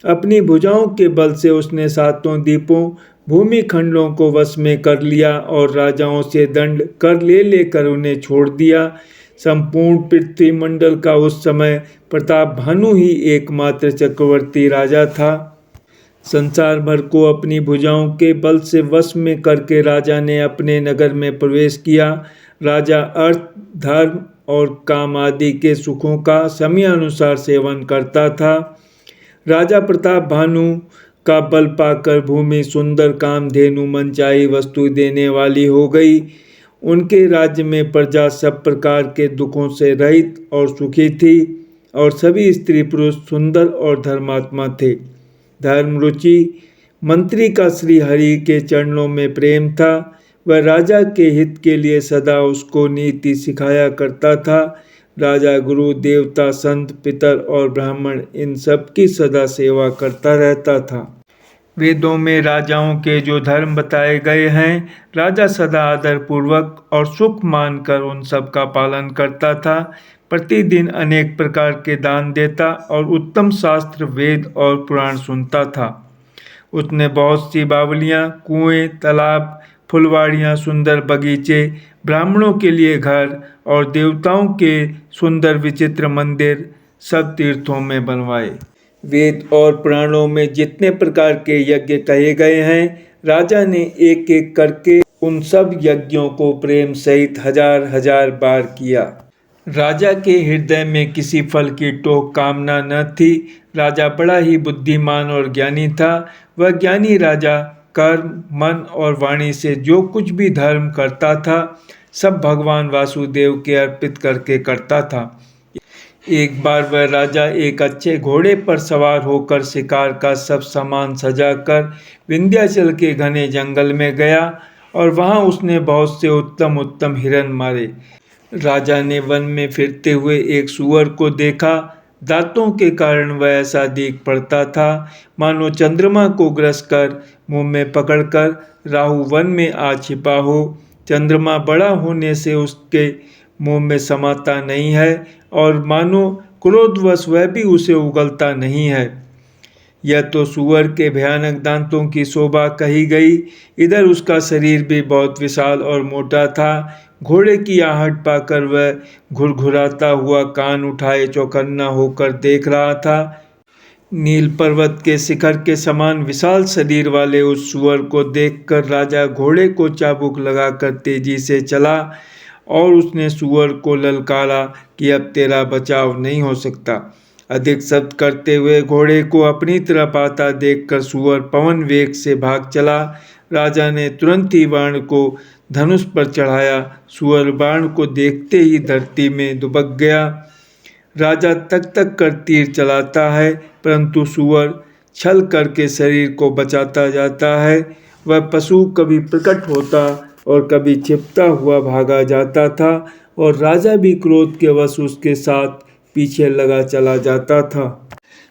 अपनी भुजाओं के बल से उसने सातों द्वीपों भूमि खंडों को वश में कर लिया और राजाओं से दंड कर लेकर उन्हें छोड़ दिया। संपूर्ण पृथ्वी मंडल का उस समय प्रताप भानु ही एकमात्र चक्रवर्ती राजा था। संसार भर को अपनी भुजाओं के बल से वश में करके राजा ने अपने नगर में प्रवेश किया। राजा अर्थ, धर्म और काम आदि के सुखों का समयानुसार सेवन करता था। राजा प्रताप भानु का बल पाकर भूमि सुंदर कामधेनु मनचाही वस्तु देने वाली हो गई। उनके राज्य में प्रजा सब प्रकार के दुखों से रहित और सुखी थी और सभी स्त्री पुरुष सुंदर और धर्मात्मा थे। धर्म रुचि मंत्री का श्री हरि के चरणों में प्रेम था। वह राजा के हित के लिए सदा उसको नीति सिखाया करता था। राजा गुरु देवता संत पितर और ब्राह्मण इन सब की सदा सेवा करता रहता था। वेदों में राजाओं के जो धर्म बताए गए हैं राजा सदा आदर पूर्वक और सुख मानकर उन सब का पालन करता था। प्रतिदिन अनेक प्रकार के दान देता और उत्तम शास्त्र वेद और पुराण सुनता था। उसने बहुत सी बावलियाँ, कुएं, तालाब, फुलवाड़ियाँ, सुंदर बगीचे, ब्राह्मणों के लिए घर और देवताओं के सुंदर विचित्र मंदिर सब तीर्थों में बनवाए। वेद और पुराणों में जितने प्रकार के यज्ञ कहे गए हैं राजा ने एक एक करके उन सब यज्ञों को प्रेम सहित हजार हजार बार किया। राजा के हृदय में किसी फल की टोक कामना न थी। राजा बड़ा ही बुद्धिमान और ज्ञानी था। वह ज्ञानी राजा कर्म, मन और वाणी से जो कुछ भी धर्म करता था सब भगवान वासुदेव के अर्पित करके करता था। एक बार वह राजा एक अच्छे घोड़े पर सवार होकर शिकार का सब सामान सजाकर विंध्याचल के घने जंगल में गया और वहां उसने बहुत से उत्तम उत्तम हिरण मारे। राजा ने वन में फिरते हुए एक सूअर को देखा। दांतों के कारण वह ऐसा दिख पड़ता था मानो चंद्रमा को ग्रस कर मुंह में पकड़कर राहु वन में आ छिपा हो। चंद्रमा बड़ा होने से उसके मुंह में समाता नहीं है और मानो क्रोधवश वह भी उसे उगलता नहीं है। यह तो सूअर के भयानक दांतों की शोभा कही गई। इधर उसका शरीर भी बहुत विशाल और मोटा था। घोड़े की आहट पाकर वह घुरघुराता हुआ कान उठाए चौकन्ना होकर देख रहा था। नील पर्वत के शिखर के समान विशाल शरीर वाले उस सूअर को देखकर राजा घोड़े को चाबुक लगाकर तेजी से चला और उसने सूअर को ललकारा कि अब तेरा बचाव नहीं हो सकता। अधिक शब्द करते हुए घोड़े को अपनी तरफ आता देखकर सूअर पवन वेग से भाग चला। राजा ने तुरंत ही बाण को धनुष पर चढ़ाया। सूअर बाण को देखते ही धरती में दुबक गया। राजा तक तक कर तीर चलाता है परंतु सूअर छल करके शरीर को बचाता जाता है। वह पशु कभी प्रकट होता और कभी छिपता हुआ भागा जाता था और राजा भी क्रोध के वश उसके साथ पीछे लगा चला जाता था।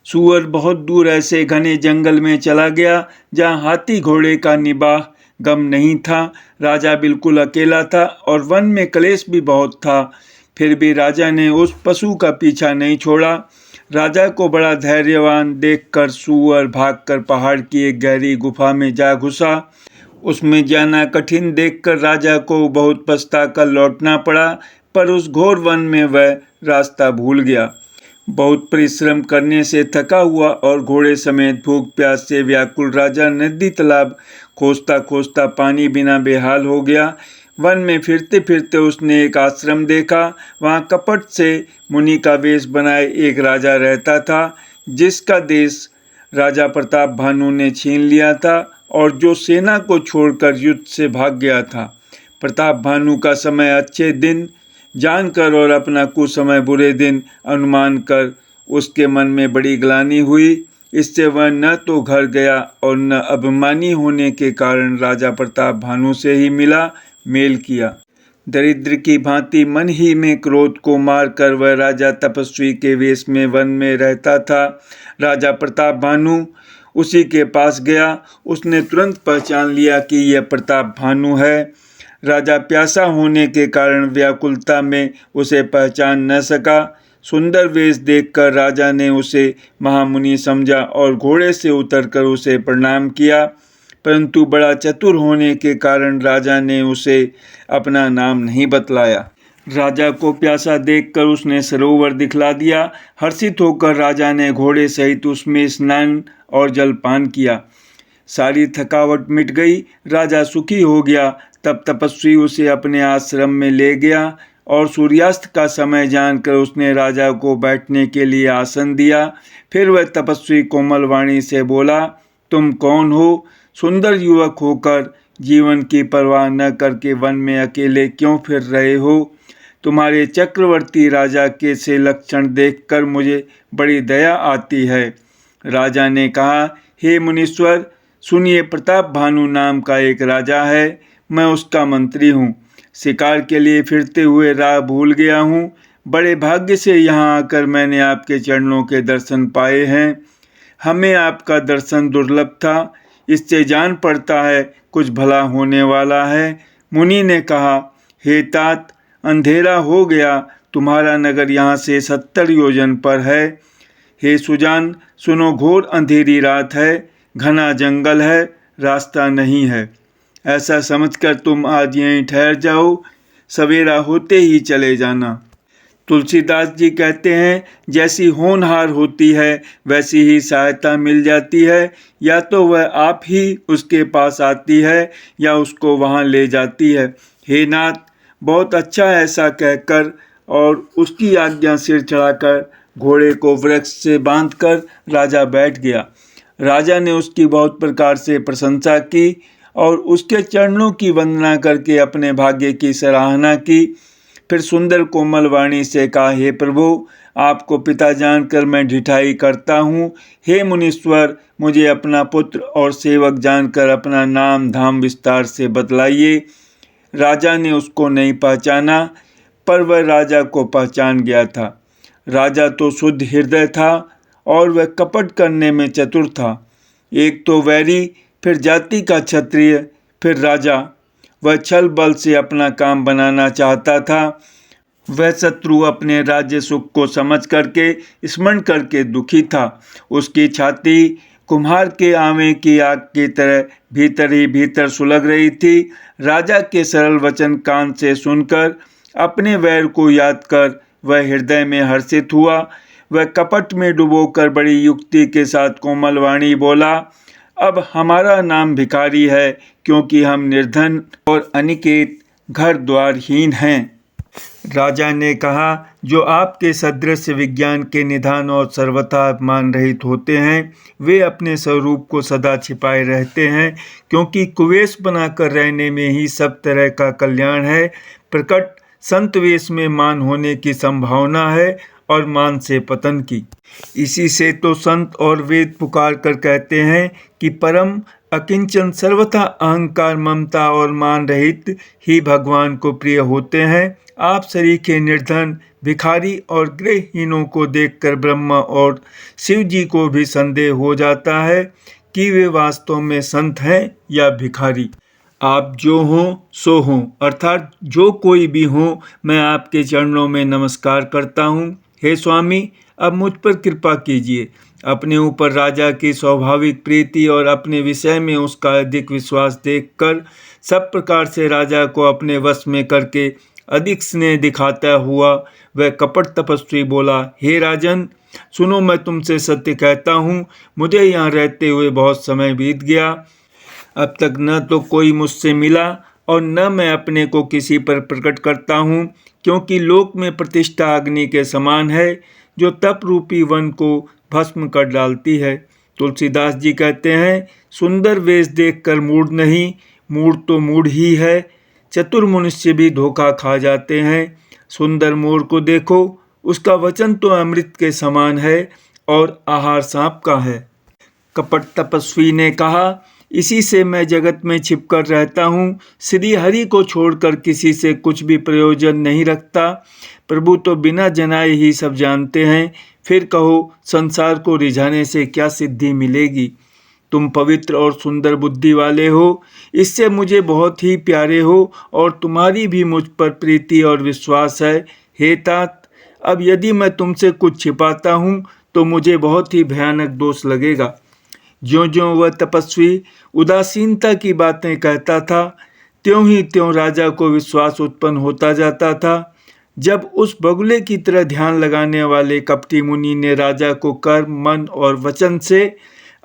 सूअर बहुत दूर ऐसे घने जंगल में चला गया जहाँ हाथी घोड़े का निबाह गम नहीं था। राजा बिल्कुल अकेला था और वन में क्लेश भी बहुत था। फिर भी राजा ने उस पशु का पीछा नहीं छोड़ा। राजा को बड़ा धैर्यवान देखकर सूअर भागकर पहाड़ की एक गहरी गुफा में जा घुसा। उसमें जाना कठिन देखकर राजा को बहुत पछताकर लौटना पड़ा, पर उस घोर वन में वह रास्ता भूल गया। बहुत परिश्रम करने से थका हुआ और घोड़े समेत भूख प्यास से व्याकुल राजा नदी तालाब खोजता खोजता पानी बिना बेहाल हो गया। वन में फिरते फिरते उसने एक आश्रम देखा। वहाँ कपट से मुनि का वेश बनाए एक राजा रहता था, जिसका देश राजा प्रताप भानु ने छीन लिया था और जो सेना को छोड़कर युद्ध से भाग गया था। प्रताप भानु का समय अच्छे दिन जानकर और अपना कुसमय बुरे दिन अनुमान कर उसके मन में बड़ी ग्लानि हुई। इससे वह न तो घर गया और न अभिमानी होने के कारण राजा प्रताप भानु से ही मेल किया। दरिद्र की भांति मन ही में क्रोध को मारकर वह राजा तपस्वी के वेश में वन में रहता था। राजा प्रताप भानु उसी के पास गया। उसने तुरंत पहचान लिया कि यह प्रताप भानु है। राजा प्यासा होने के कारण व्याकुलता में उसे पहचान न सका। सुंदर वेश देखकर राजा ने उसे महामुनि समझा और घोड़े से उतरकर उसे प्रणाम किया, परंतु बड़ा चतुर होने के कारण राजा ने उसे अपना नाम नहीं बतलाया। राजा को प्यासा देखकर उसने सरोवर दिखला दिया। हर्षित होकर राजा ने घोड़े सहित उसमें स्नान और जलपान किया। सारी थकावट मिट गई। राजा सुखी हो गया। तब तपस्वी उसे अपने आश्रम में ले गया और सूर्यास्त का समय जानकर उसने राजा को बैठने के लिए आसन दिया। फिर वह तपस्वी कोमल वाणी से बोला, तुम कौन हो? सुंदर युवक होकर जीवन की परवाह न करके वन में अकेले क्यों फिर रहे हो? तुम्हारे चक्रवर्ती राजा के से लक्षण देखकर मुझे बड़ी दया आती है। राजा ने कहा, हे मुनीश्वर, सुनिए, प्रताप भानु नाम का एक राजा है। मैं उसका मंत्री हूँ। शिकार के लिए फिरते हुए राह भूल गया हूँ। बड़े भाग्य से यहाँ आकर मैंने आपके चरणों के दर्शन पाए हैं। हमें आपका दर्शन दुर्लभ था, इससे जान पड़ता है कुछ भला होने वाला है। मुनि ने कहा, हे तात, अंधेरा हो गया। तुम्हारा नगर यहाँ से 70 योजन पर है। हे सुजान, सुनो, घोर अंधेरी रात है, घना जंगल है, रास्ता नहीं है। ऐसा समझकर तुम आज यहीं ठहर जाओ, सवेरा होते ही चले जाना। तुलसीदास जी कहते हैं, जैसी होनहार होती है वैसी ही सहायता मिल जाती है। या तो वह आप ही उसके पास आती है या उसको वहाँ ले जाती है। हे नाथ, बहुत अच्छा, ऐसा कहकर और उसकी आज्ञा सिर चढ़ाकर घोड़े को वृक्ष से बांधकर राजा बैठ गया। राजा ने उसकी बहुत प्रकार से प्रशंसा की और उसके चरणों की वंदना करके अपने भाग्य की सराहना की। फिर सुंदर कोमल वाणी से कहा, हे प्रभु, आपको पिता जानकर मैं ढिठाई करता हूँ। हे मुनीश्वर, मुझे अपना पुत्र और सेवक जानकर अपना नाम धाम विस्तार से बतलाइए। राजा ने उसको नहीं पहचाना, पर वह राजा को पहचान गया था। राजा तो शुद्ध हृदय था और वह कपट करने में चतुर था। एक तो वैरी, फिर जाति का क्षत्रिय, फिर राजा। वह छल बल से अपना काम बनाना चाहता था। वह शत्रु अपने राज्य सुख को समझ करके स्मरण करके दुखी था। उसकी छाती कुम्हार के आंवे की आग की तरह भीतर ही भीतर सुलग रही थी। राजा के सरल वचन कान से सुनकर अपने वैर को याद कर वह हृदय में हर्षित हुआ। वह कपट में डुबोकर बड़ी युक्ति के साथ कोमल वाणी बोला, अब हमारा नाम भिखारी है, क्योंकि हम निर्धन और अनिकेत घर द्वारहीन हैं। राजा ने कहा, जो आपके सदृश विज्ञान के निधान और सर्वथा अपमान रहित होते हैं, वे अपने स्वरूप को सदा छिपाए रहते हैं, क्योंकि कुवेश बनाकर रहने में ही सब तरह का कल्याण है। प्रकट संत वेश में मान होने की संभावना है और मान से पतन की। इसी से तो संत और वेद पुकार कर कहते हैं कि परम अकिंचन सर्वथा अहंकार ममता और मान रहित ही भगवान को प्रिय होते हैं। आप सरीखे निर्धन भिखारी और गृहहीनों को देखकर ब्रह्मा और शिव जी को भी संदेह हो जाता है कि वे वास्तव में संत हैं या भिखारी। आप जो हों सो हों, अर्थात जो कोई भी हो, मैं आपके चरणों में नमस्कार करता हूँ। हे स्वामी, अब मुझ पर कृपा कीजिए। अपने ऊपर राजा की स्वाभाविक प्रीति और अपने विषय में उसका अधिक विश्वास देखकर सब प्रकार से राजा को अपने वश में करके अधिक स्नेह दिखाता हुआ वह कपट तपस्वी बोला, हे राजन, सुनो, मैं तुमसे सत्य कहता हूँ, मुझे यहाँ रहते हुए बहुत समय बीत गया। अब तक न तो कोई मुझसे मिला और न मैं अपने को किसी पर प्रकट करता हूँ, क्योंकि लोक में प्रतिष्ठा अग्नि के समान है, जो तप रूपी वन को भस्म कर डालती है। तुलसीदास जी कहते हैं, सुंदर वेश देखकर मूढ़ नहीं, मूढ़ तो मूढ़ ही है। चतुर मनुष्य भी धोखा खा जाते हैं। सुंदर मोर को देखो, उसका वचन तो अमृत के समान है और आहार सांप का है। कपट तपस्वी ने कहा, इसी से मैं जगत में छिपकर रहता हूँ। श्री हरि को छोड़कर किसी से कुछ भी प्रयोजन नहीं रखता। प्रभु तो बिना जनाए ही सब जानते हैं। फिर कहो, संसार को रिझाने से क्या सिद्धि मिलेगी? तुम पवित्र और सुंदर बुद्धि वाले हो, इससे मुझे बहुत ही प्यारे हो और तुम्हारी भी मुझ पर प्रीति और विश्वास है। हे तात, अब यदि मैं तुमसे कुछ छिपाता हूँ तो मुझे बहुत ही भयानक दोष लगेगा। ज्यों-ज्यों वह तपस्वी उदासीनता की बातें कहता था, त्यों ही त्यों राजा को विश्वास उत्पन्न होता जाता था। जब उस बगुले की तरह ध्यान लगाने वाले कपटी मुनि ने राजा को कर्म, मन और वचन से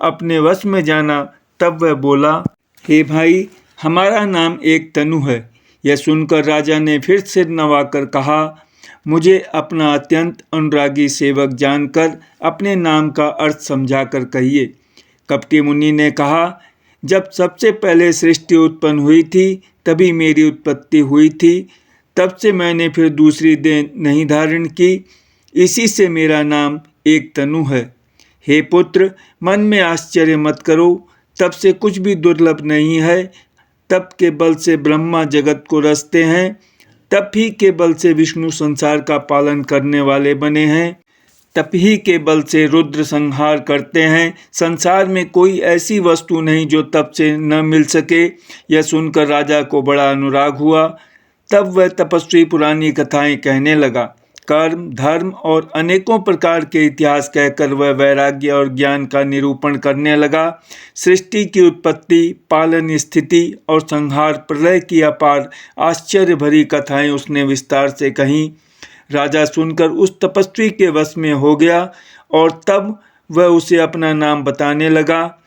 अपने वश में जाना, तब वह बोला, हे भाई, हमारा नाम एक तनु है। यह सुनकर राजा ने फिर सिर नवाकर कहा, मुझे अपना अत्यंत अनुरागी सेवक जानकर अपने नाम का अर्थ समझाकर कहिए। कपटी मुनि ने कहा, जब सबसे पहले सृष्टि उत्पन्न हुई थी तभी मेरी उत्पत्ति हुई थी। तब से मैंने फिर दूसरी देह नहीं धारण की। इसी से मेरा नाम एक तनु है। हे पुत्र, मन में आश्चर्य मत करो, तब से कुछ भी दुर्लभ नहीं है। तप के बल से ब्रह्मा जगत को रचते हैं, तप ही के बल से विष्णु संसार का पालन करने वाले बने हैं, तप ही के बल से रुद्र संहार करते हैं। संसार में कोई ऐसी वस्तु नहीं जो तप से न मिल सके। यह सुनकर राजा को बड़ा अनुराग हुआ। तब वह तपस्वी पुरानी कथाएं कहने लगा। कर्म, धर्म और अनेकों प्रकार के इतिहास कहकर वह वैराग्य और ज्ञान का निरूपण करने लगा। सृष्टि की उत्पत्ति, पालन, स्थिति और संहार, प्रलय की अपार आश्चर्य भरी कथाएं उसने विस्तार से कहीं। राजा सुनकर उस तपस्वी के वश में हो गया और तब वह उसे अपना नाम बताने लगा।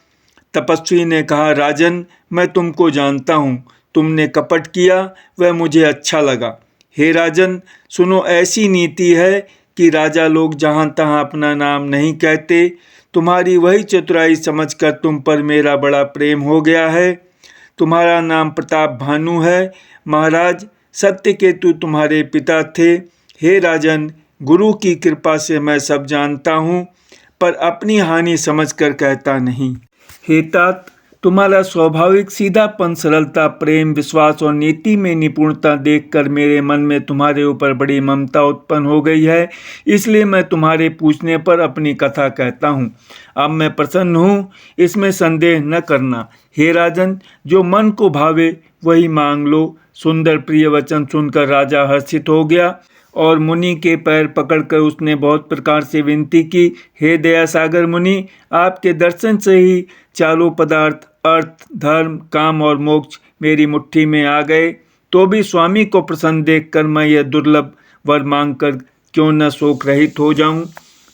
तपस्वी ने कहा, राजन, मैं तुमको जानता हूँ। तुमने कपट किया, वह मुझे अच्छा लगा। हे राजन, सुनो, ऐसी नीति है कि राजा लोग जहाँ तहाँ अपना नाम नहीं कहते। तुम्हारी वही चतुराई समझकर तुम पर मेरा बड़ा प्रेम हो गया है। तुम्हारा नाम प्रताप भानु है। महाराज, सत्यकेतु तुम्हारे पिता थे। हे राजन, गुरु की कृपा से मैं सब जानता हूँ, पर अपनी हानि समझकर कहता नहीं। हे तात, तुम्हारा स्वाभाविक सीधापन, सरलता, प्रेम, विश्वास और नीति में निपुणता देखकर मेरे मन में तुम्हारे ऊपर बड़ी ममता उत्पन्न हो गई है। इसलिए मैं तुम्हारे पूछने पर अपनी कथा कहता हूँ। अब मैं प्रसन्न हूँ, इसमें संदेह न करना। हे राजन, जो मन को भावे वही मांग लो। सुंदर प्रिय वचन सुनकर राजा हर्षित हो गया और मुनि के पैर पकड़कर उसने बहुत प्रकार से विनती की। हे दया सागर मुनि, आपके दर्शन से ही चारों पदार्थ, अर्थ, धर्म, काम और मोक्ष मेरी मुट्ठी में आ गए। तो भी स्वामी को प्रसन्न देखकर मैं यह दुर्लभ वर मांगकर क्यों न शोक रहित हो जाऊं।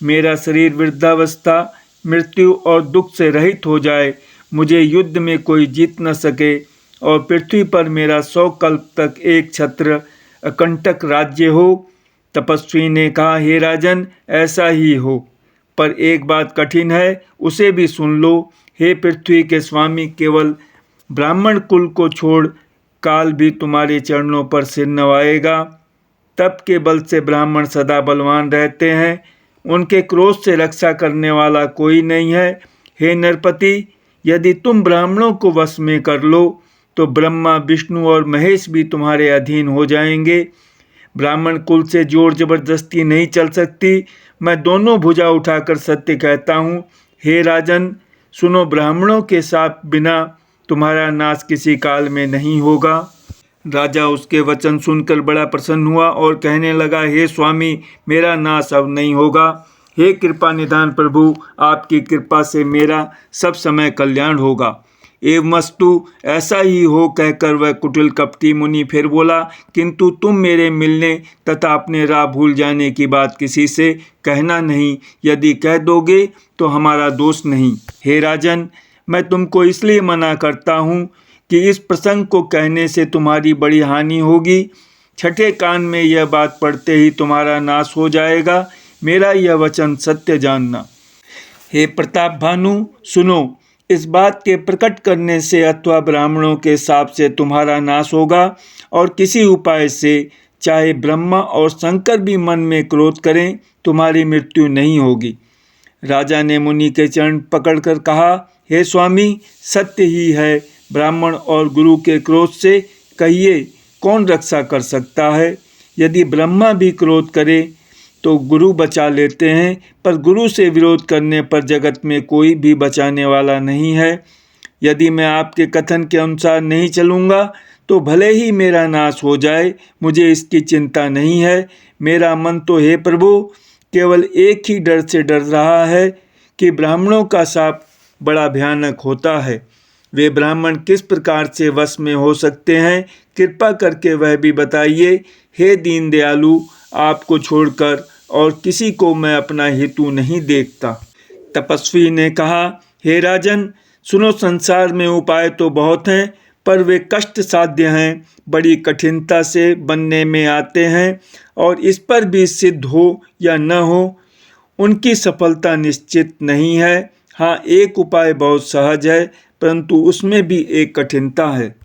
मेरा शरीर वृद्धावस्था, मृत्यु और दुख से रहित हो जाए, मुझे युद्ध में कोई जीत न सके और पृथ्वी पर मेरा 100 कल्प तक एक छत्र अकंटक राज्य हो। तपस्वी ने कहा, हे राजन, ऐसा ही हो, पर एक बात कठिन है, उसे भी सुन लो। हे पृथ्वी के स्वामी, केवल ब्राह्मण कुल को छोड़ काल भी तुम्हारे चरणों पर सिर नवाएगा। तप के बल से ब्राह्मण सदा बलवान रहते हैं, उनके क्रोध से रक्षा करने वाला कोई नहीं है। हे नरपति, यदि तुम ब्राह्मणों को वश में कर लो तो ब्रह्मा, विष्णु और महेश भी तुम्हारे अधीन हो जाएंगे। ब्राह्मण कुल से जोर जबरदस्ती नहीं चल सकती। मैं दोनों भुजा उठाकर सत्य कहता हूँ। हे राजन, सुनो, ब्राह्मणों के साथ बिना तुम्हारा नाश किसी काल में नहीं होगा। राजा उसके वचन सुनकर बड़ा प्रसन्न हुआ और कहने लगा, हे स्वामी, मेरा नाश अब नहीं होगा। हे कृपा निधान प्रभु, आपकी कृपा से मेरा सब समय कल्याण होगा। एवमस्तु, ऐसा ही हो कहकर वह कुटिल कपटी मुनि फिर बोला, किंतु तुम मेरे मिलने तथा अपने राह भूल जाने की बात किसी से कहना नहीं। यदि कह दोगे तो हमारा दोष नहीं। हे राजन, मैं तुमको इसलिए मना करता हूँ कि इस प्रसंग को कहने से तुम्हारी बड़ी हानि होगी। छठे कान में यह बात पढ़ते ही तुम्हारा नाश हो जाएगा। मेरा यह वचन सत्य जानना। हे प्रताप भानु, सुनो, इस बात के प्रकट करने से अथवा ब्राह्मणों के शाप से तुम्हारा नाश होगा और किसी उपाय से, चाहे ब्रह्मा और शंकर भी मन में क्रोध करें, तुम्हारी मृत्यु नहीं होगी। राजा ने मुनि के चरण पकड़कर कहा, हे स्वामी, सत्य ही है, ब्राह्मण और गुरु के क्रोध से कहिए कौन रक्षा कर सकता है। यदि ब्रह्मा भी क्रोध करे तो गुरु बचा लेते हैं, पर गुरु से विरोध करने पर जगत में कोई भी बचाने वाला नहीं है। यदि मैं आपके कथन के अनुसार नहीं चलूँगा तो भले ही मेरा नाश हो जाए, मुझे इसकी चिंता नहीं है। मेरा मन तो हे प्रभु केवल एक ही डर से डर रहा है कि ब्राह्मणों का शाप बड़ा भयानक होता है। वे ब्राह्मण किस प्रकार से वश में हो सकते हैं, कृपा करके वह भी बताइए। हे दीन दयालु, आपको छोड़कर और किसी को मैं अपना हेतु नहीं देखता। तपस्वी ने कहा, हे राजन, सुनो, संसार में उपाय तो बहुत हैं, पर वे कष्ट साध्य हैं, बड़ी कठिनता से बनने में आते हैं, और इस पर भी सिद्ध हो या न हो उनकी सफलता निश्चित नहीं है। हाँ, एक उपाय बहुत सहज है, परंतु उसमें भी एक कठिनता है।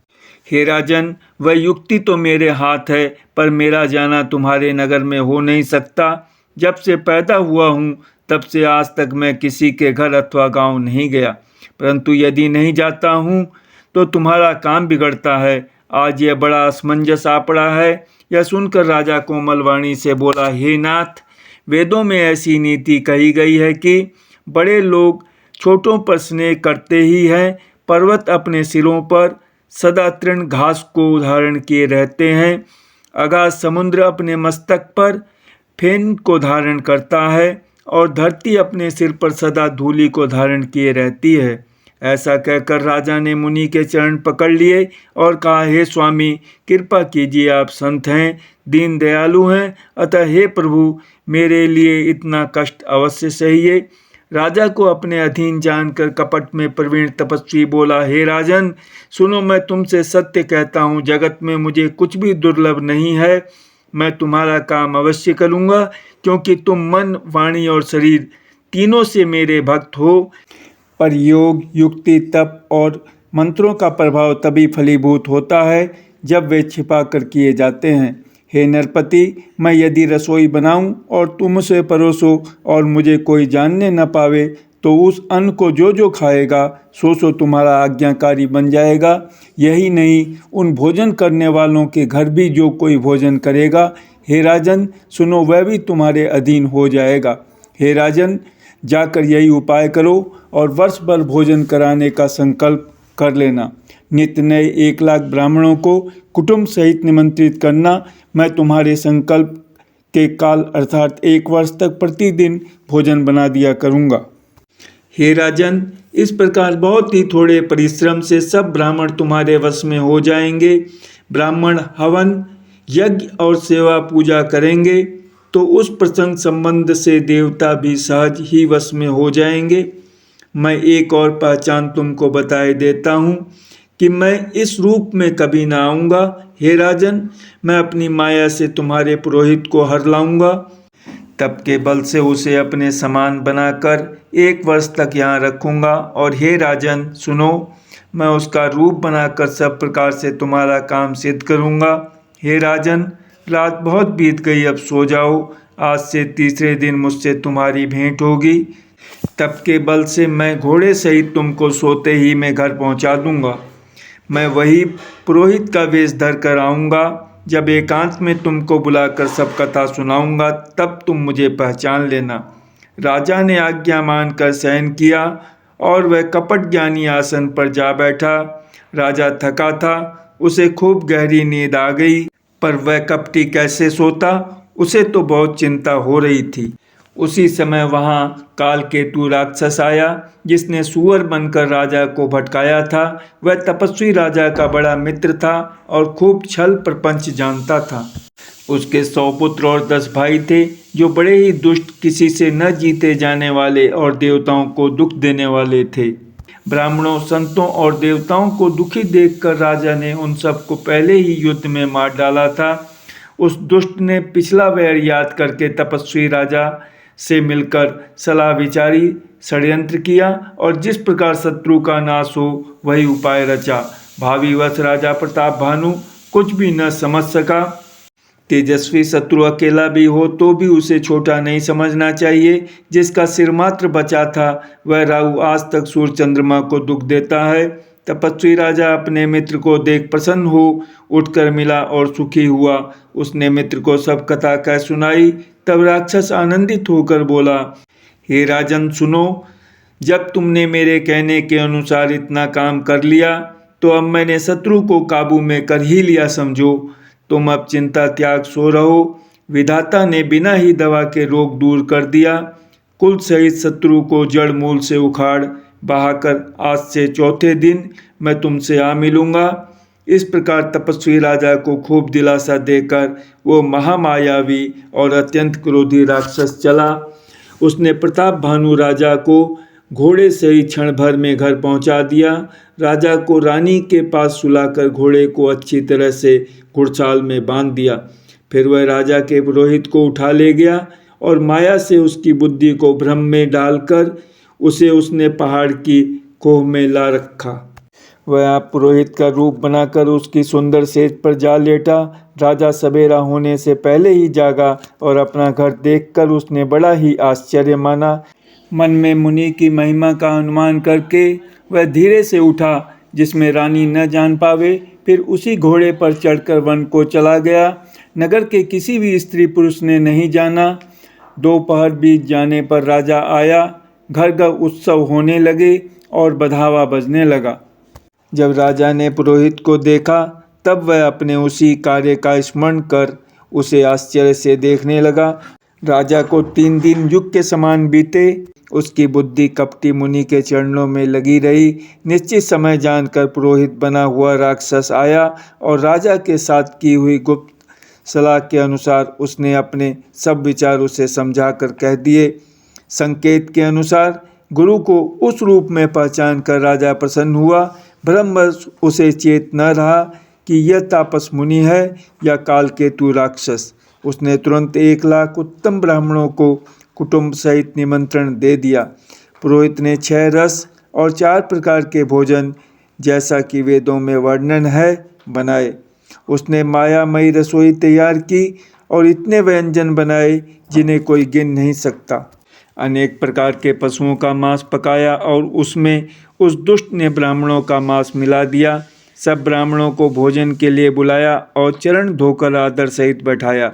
हे राजन, वह युक्ति तो मेरे हाथ है, पर मेरा जाना तुम्हारे नगर में हो नहीं सकता। जब से पैदा हुआ हूँ तब से आज तक मैं किसी के घर अथवा गांव नहीं गया, परंतु यदि नहीं जाता हूँ तो तुम्हारा काम बिगड़ता है। आज यह बड़ा असमंजस आ पड़ा है। यह सुनकर राजा कोमल वाणी से बोला, हे नाथ, वेदों में ऐसी नीति कही गई है कि बड़े लोग छोटों पर स्नेह करते ही हैं। पर्वत अपने सिरों पर सदा तृण घास को धारण किए रहते हैं। अगाध समुद्र अपने मस्तक पर फेन को धारण करता है, और धरती अपने सिर पर सदा धूलि को धारण किए रहती है। ऐसा कहकर राजा ने मुनि के चरण पकड़ लिए और कहा, हे स्वामी, कृपा कीजिए, आप संत हैं, दीन दयालु हैं, अतः हे प्रभु, मेरे लिए इतना कष्ट अवश्य सहिए। राजा को अपने अधीन जानकर कपट में प्रवीण तपस्वी बोला, हे राजन, सुनो, मैं तुमसे सत्य कहता हूँ, जगत में मुझे कुछ भी दुर्लभ नहीं है। मैं तुम्हारा काम अवश्य करूँगा, क्योंकि तुम मन, वाणी और शरीर तीनों से मेरे भक्त हो। पर योग, युक्ति, तप और मंत्रों का प्रभाव तभी फलीभूत होता है जब वे छिपा कर किए जाते हैं। हे नरपति, मैं यदि रसोई बनाऊं और तुम उसे परोसो और मुझे कोई जानने न पावे, तो उस अन्न को जो जो खाएगा सो तुम्हारा आज्ञाकारी बन जाएगा। यही नहीं, उन भोजन करने वालों के घर भी जो कोई भोजन करेगा, हे राजन सुनो, वह भी तुम्हारे अधीन हो जाएगा। हे राजन, जाकर यही उपाय करो और वर्ष भर भोजन कराने का संकल्प कर लेना। नित्य नए 1 लाख ब्राह्मणों को कुटुंब सहित निमंत्रित करना। मैं तुम्हारे संकल्प के काल अर्थात 1 वर्ष तक प्रतिदिन भोजन बना दिया करूँगा। हे राजन, इस प्रकार बहुत ही थोड़े परिश्रम से सब ब्राह्मण तुम्हारे वश में हो जाएंगे। ब्राह्मण हवन, यज्ञ और सेवा पूजा करेंगे तो उस प्रसंग संबंध से देवता भी सहज ही वश में हो जाएंगे। मैं एक और पहचान तुमको बताए देता हूँ कि मैं इस रूप में कभी ना आऊँगा। हे राजन, मैं अपनी माया से तुम्हारे पुरोहित को हर लाऊंगा, तप के बल से उसे अपने समान बनाकर 1 वर्ष तक यहाँ रखूँगा। और हे राजन सुनो, मैं उसका रूप बनाकर सब प्रकार से तुम्हारा काम सिद्ध करूँगा। हे राजन, रात बहुत बीत गई, अब सो जाओ। आज से तीसरे दिन मुझसे तुम्हारी भेंट होगी। तप के बल से मैं घोड़े सहित तुमको सोते ही मैं घर पहुँचा दूँगा। मैं वही पुरोहित का वेश धर कर आऊँगा। जब एकांत में तुमको बुलाकर सब कथा सुनाऊँगा, तब तुम मुझे पहचान लेना। राजा ने आज्ञा मानकर शयन किया और वह कपट ज्ञानी आसन पर जा बैठा। राजा थका था, उसे खूब गहरी नींद आ गई, पर वह कपटी कैसे सोता, उसे तो बहुत चिंता हो रही थी। उसी समय वहाँ कालकेतु राक्षस आया, जिसने सूअर बनकर राजा को भटकाया था। वह तपस्वी राजा का बड़ा मित्र था और खूब छल प्रपंच जानता था। उसके 100 पुत्र और 10 भाई थे, जो बड़े ही दुष्ट, किसी से न जीते जाने वाले और देवताओं को दुख देने वाले थे। ब्राह्मणों, संतों और देवताओं को दुखी देखकर राजा ने उन सबको पहले ही युद्ध में मार डाला था। उस दुष्ट ने पिछला वैर याद करके तपस्वी राजा से मिलकर सलाह विचारी, षड्यंत्र किया और जिस प्रकार शत्रु का नाश हो वही उपाय रचा। भावी वर्ष राजा प्रताप भानु कुछ भी न समझ सका। तेजस्वी शत्रु अकेला भी हो तो भी उसे छोटा नहीं समझना चाहिए। जिसका सिर मात्र बचा था वह राहु आज तक सूर्य चंद्रमा को दुख देता है। तपस्वी राजा अपने मित्र को देख प्रसन्न हो उठकर मिला और सुखी हुआ। उसने मित्र को सब कथा कह सुनाई। तब राक्षस आनंदित होकर बोला, हे राजन सुनो, जब तुमने मेरे कहने के अनुसार इतना काम कर लिया तो अब मैंने शत्रु को काबू में कर ही लिया समझो। तुम अब चिंता त्याग सो रहो। विधाता ने बिना ही दवा के रोग दूर कर दिया। कुल सहित शत्रु को जड़ मूल से उखाड़ बहाकर आज से चौथे दिन मैं तुमसे आ मिलूंगा। इस प्रकार तपस्वी राजा को खूब दिलासा देकर वो महामायावी और अत्यंत क्रोधी राक्षस चला। उसने प्रताप भानु राजा को घोड़े से ही क्षण भर में घर पहुंचा दिया। राजा को रानी के पास सुलाकर घोड़े को अच्छी तरह से घुड़साल में बांध दिया। फिर वह राजा के पुरोहित को उठा ले गया और माया से उसकी बुद्धि को भ्रम में डालकर उसे उसने पहाड़ की कोह में ला रखा। वह पुरोहित का रूप बनाकर उसकी सुंदर सेज पर जा लेटा। राजा सवेरा होने से पहले ही जागा और अपना घर देखकर उसने बड़ा ही आश्चर्य माना। मन में मुनि की महिमा का अनुमान करके वह धीरे से उठा जिसमें रानी न जान पावे। फिर उसी घोड़े पर चढ़कर वन को चला गया। नगर के किसी भी स्त्री पुरुष ने नहीं जाना। दोपहर बीत जाने पर राजा आया। घर घर उत्सव होने लगे और बधावा बजने लगा। जब राजा ने पुरोहित को देखा तब वह अपने उसी कार्य का स्मरण कर उसे आश्चर्य से देखने लगा। राजा को 3 दिन युग के समान बीते। उसकी बुद्धि कपटी मुनि के चरणों में लगी रही। निश्चित समय जानकर पुरोहित बना हुआ राक्षस आया और राजा के साथ की हुई गुप्त सलाह के अनुसार उसने अपने सब विचार उसे समझाकर कह दिए। संकेत के अनुसार गुरु को उस रूप में पहचान कर राजा प्रसन्न हुआ। ब्रह्मवश उसे चेत न रहा कि यह तापस मुनि है या कालकेतु राक्षस। उसने तुरंत 1 लाख उत्तम ब्राह्मणों को कुटुंब सहित निमंत्रण दे दिया। पुरोहित ने 6 रस और 4 प्रकार के भोजन जैसा कि वेदों में वर्णन है बनाए। उसने मायामयी रसोई तैयार की और इतने व्यंजन बनाए जिन्हें कोई गिन नहीं सकता। अनेक प्रकार के पशुओं का मांस पकाया और उसमें उस दुष्ट ने ब्राह्मणों का मांस मिला दिया। सब ब्राह्मणों को भोजन के लिए बुलाया और चरण धोकर आदर सहित बैठाया।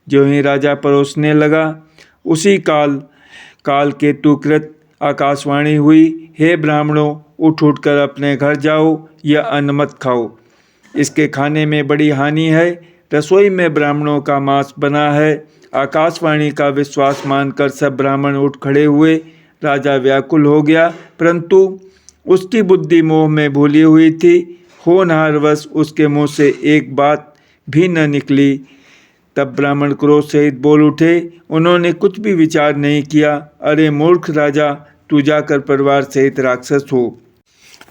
जो ही राजा परोसने लगा उसी काल केतुकृत आकाशवाणी हुई, हे ब्राह्मणों, उठ उठकर अपने घर जाओ, यह अन्न मत खाओ। इसके खाने में बड़ी हानि है। रसोई में ब्राह्मणों का मांस बना है। आकाशवाणी का विश्वास मानकर सब ब्राह्मण उठ खड़े हुए। राजा व्याकुल हो गया, परंतु उसकी बुद्धि मोह में भूली हुई थी। होनहारवश उसके मुँह से एक बात भी न निकली। तब ब्राह्मण क्रोध सहित बोल उठे। उन्होंने कुछ भी विचार नहीं किया। अरे मूर्ख राजा, तू जाकर परिवार सहित राक्षस हो।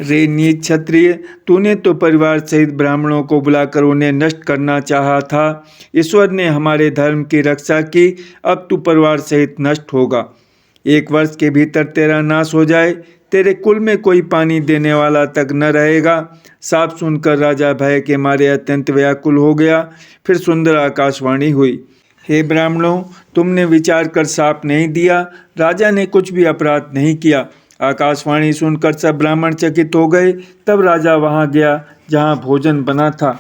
रे नीच क्षत्रिय, तूने तो परिवार सहित ब्राह्मणों को बुलाकर उन्हें नष्ट करना चाहा था। ईश्वर ने हमारे धर्म की रक्षा की, अब तू परिवार सहित नष्ट होगा। 1 वर्ष के भीतर तेरा नाश हो जाए। तेरे कुल में कोई पानी देने वाला तक न रहेगा। साफ सुनकर राजा भय के मारे अत्यंत व्याकुल हो गया। फिर सुंदर आकाशवाणी हुई, हे ब्राह्मणों, तुमने विचार कर साप नहीं दिया। राजा ने कुछ भी अपराध नहीं किया। आकाशवाणी सुनकर सब ब्राह्मण चकित हो गए। तब राजा वहाँ गया जहाँ भोजन बना था।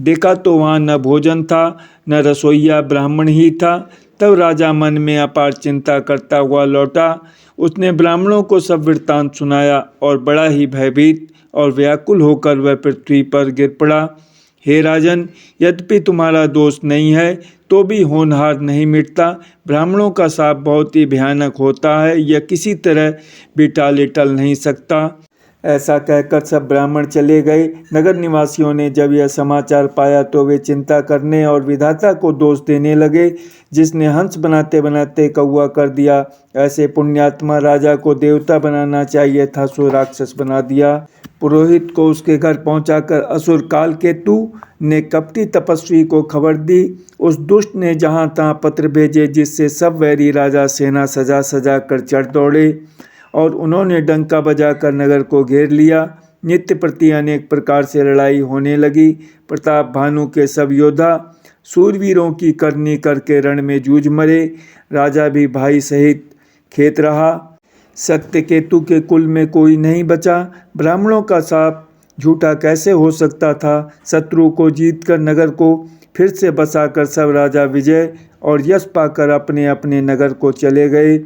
देखा तो वहाँ न भोजन था न रसोइया ब्राह्मण ही था। तब राजा मन में अपार चिंता करता हुआ लौटा। उसने ब्राह्मणों को सब वृत्तांत सुनाया और बड़ा ही भयभीत और व्याकुल होकर वह पृथ्वी पर गिर पड़ा। हे राजन, यद्यपि तुम्हारा दोष नहीं है तो भी होनहार नहीं मिटता। ब्राह्मणों का शाप बहुत ही भयानक होता है, यह किसी तरह भी टाले टल नहीं सकता। ऐसा कहकर सब ब्राह्मण चले गए। नगर निवासियों ने जब यह समाचार पाया तो वे चिंता करने और विधाता को दोष देने लगे, जिसने हंस बनाते बनाते कौवा कर दिया। ऐसे पुण्यात्मा राजा को देवता बनाना चाहिए था, सो राक्षस बना दिया। पुरोहित को उसके घर पहुंचाकर असुर कालकेतु ने कपटी तपस्वी को खबर दी। उस दुष्ट ने जहां तहां पत्र भेजे, जिससे सब वैरी राजा सेना सजा सजा कर चढ़ दौड़े और उन्होंने डंका बजाकर नगर को घेर लिया। नित्य प्रति अनेक प्रकार से लड़ाई होने लगी। प्रताप भानु के सब योद्धा सूरवीरों की करनी करके रण में जूझ मरे। राजा भी भाई सहित खेत रहा। सत्यकेतु के कुल में कोई नहीं बचा। ब्राह्मणों का शाप झूठा कैसे हो सकता था। शत्रु को जीतकर नगर को फिर से बसाकर सब राजा विजय और यश पाकर अपने अपने नगर को चले गए।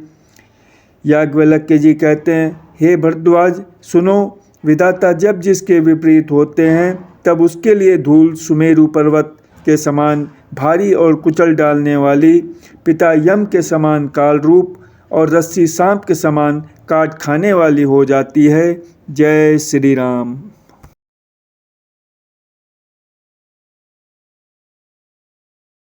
याज्ञवल्क्य जी कहते हैं, हे भरद्वाज सुनो, विधाता जब जिसके विपरीत होते हैं तब उसके लिए धूल सुमेरु पर्वत के समान भारी और कुचल डालने वाली, पिता यम के समान काल रूप और रस्सी सांप के समान काट खाने वाली हो जाती है। जय श्री राम।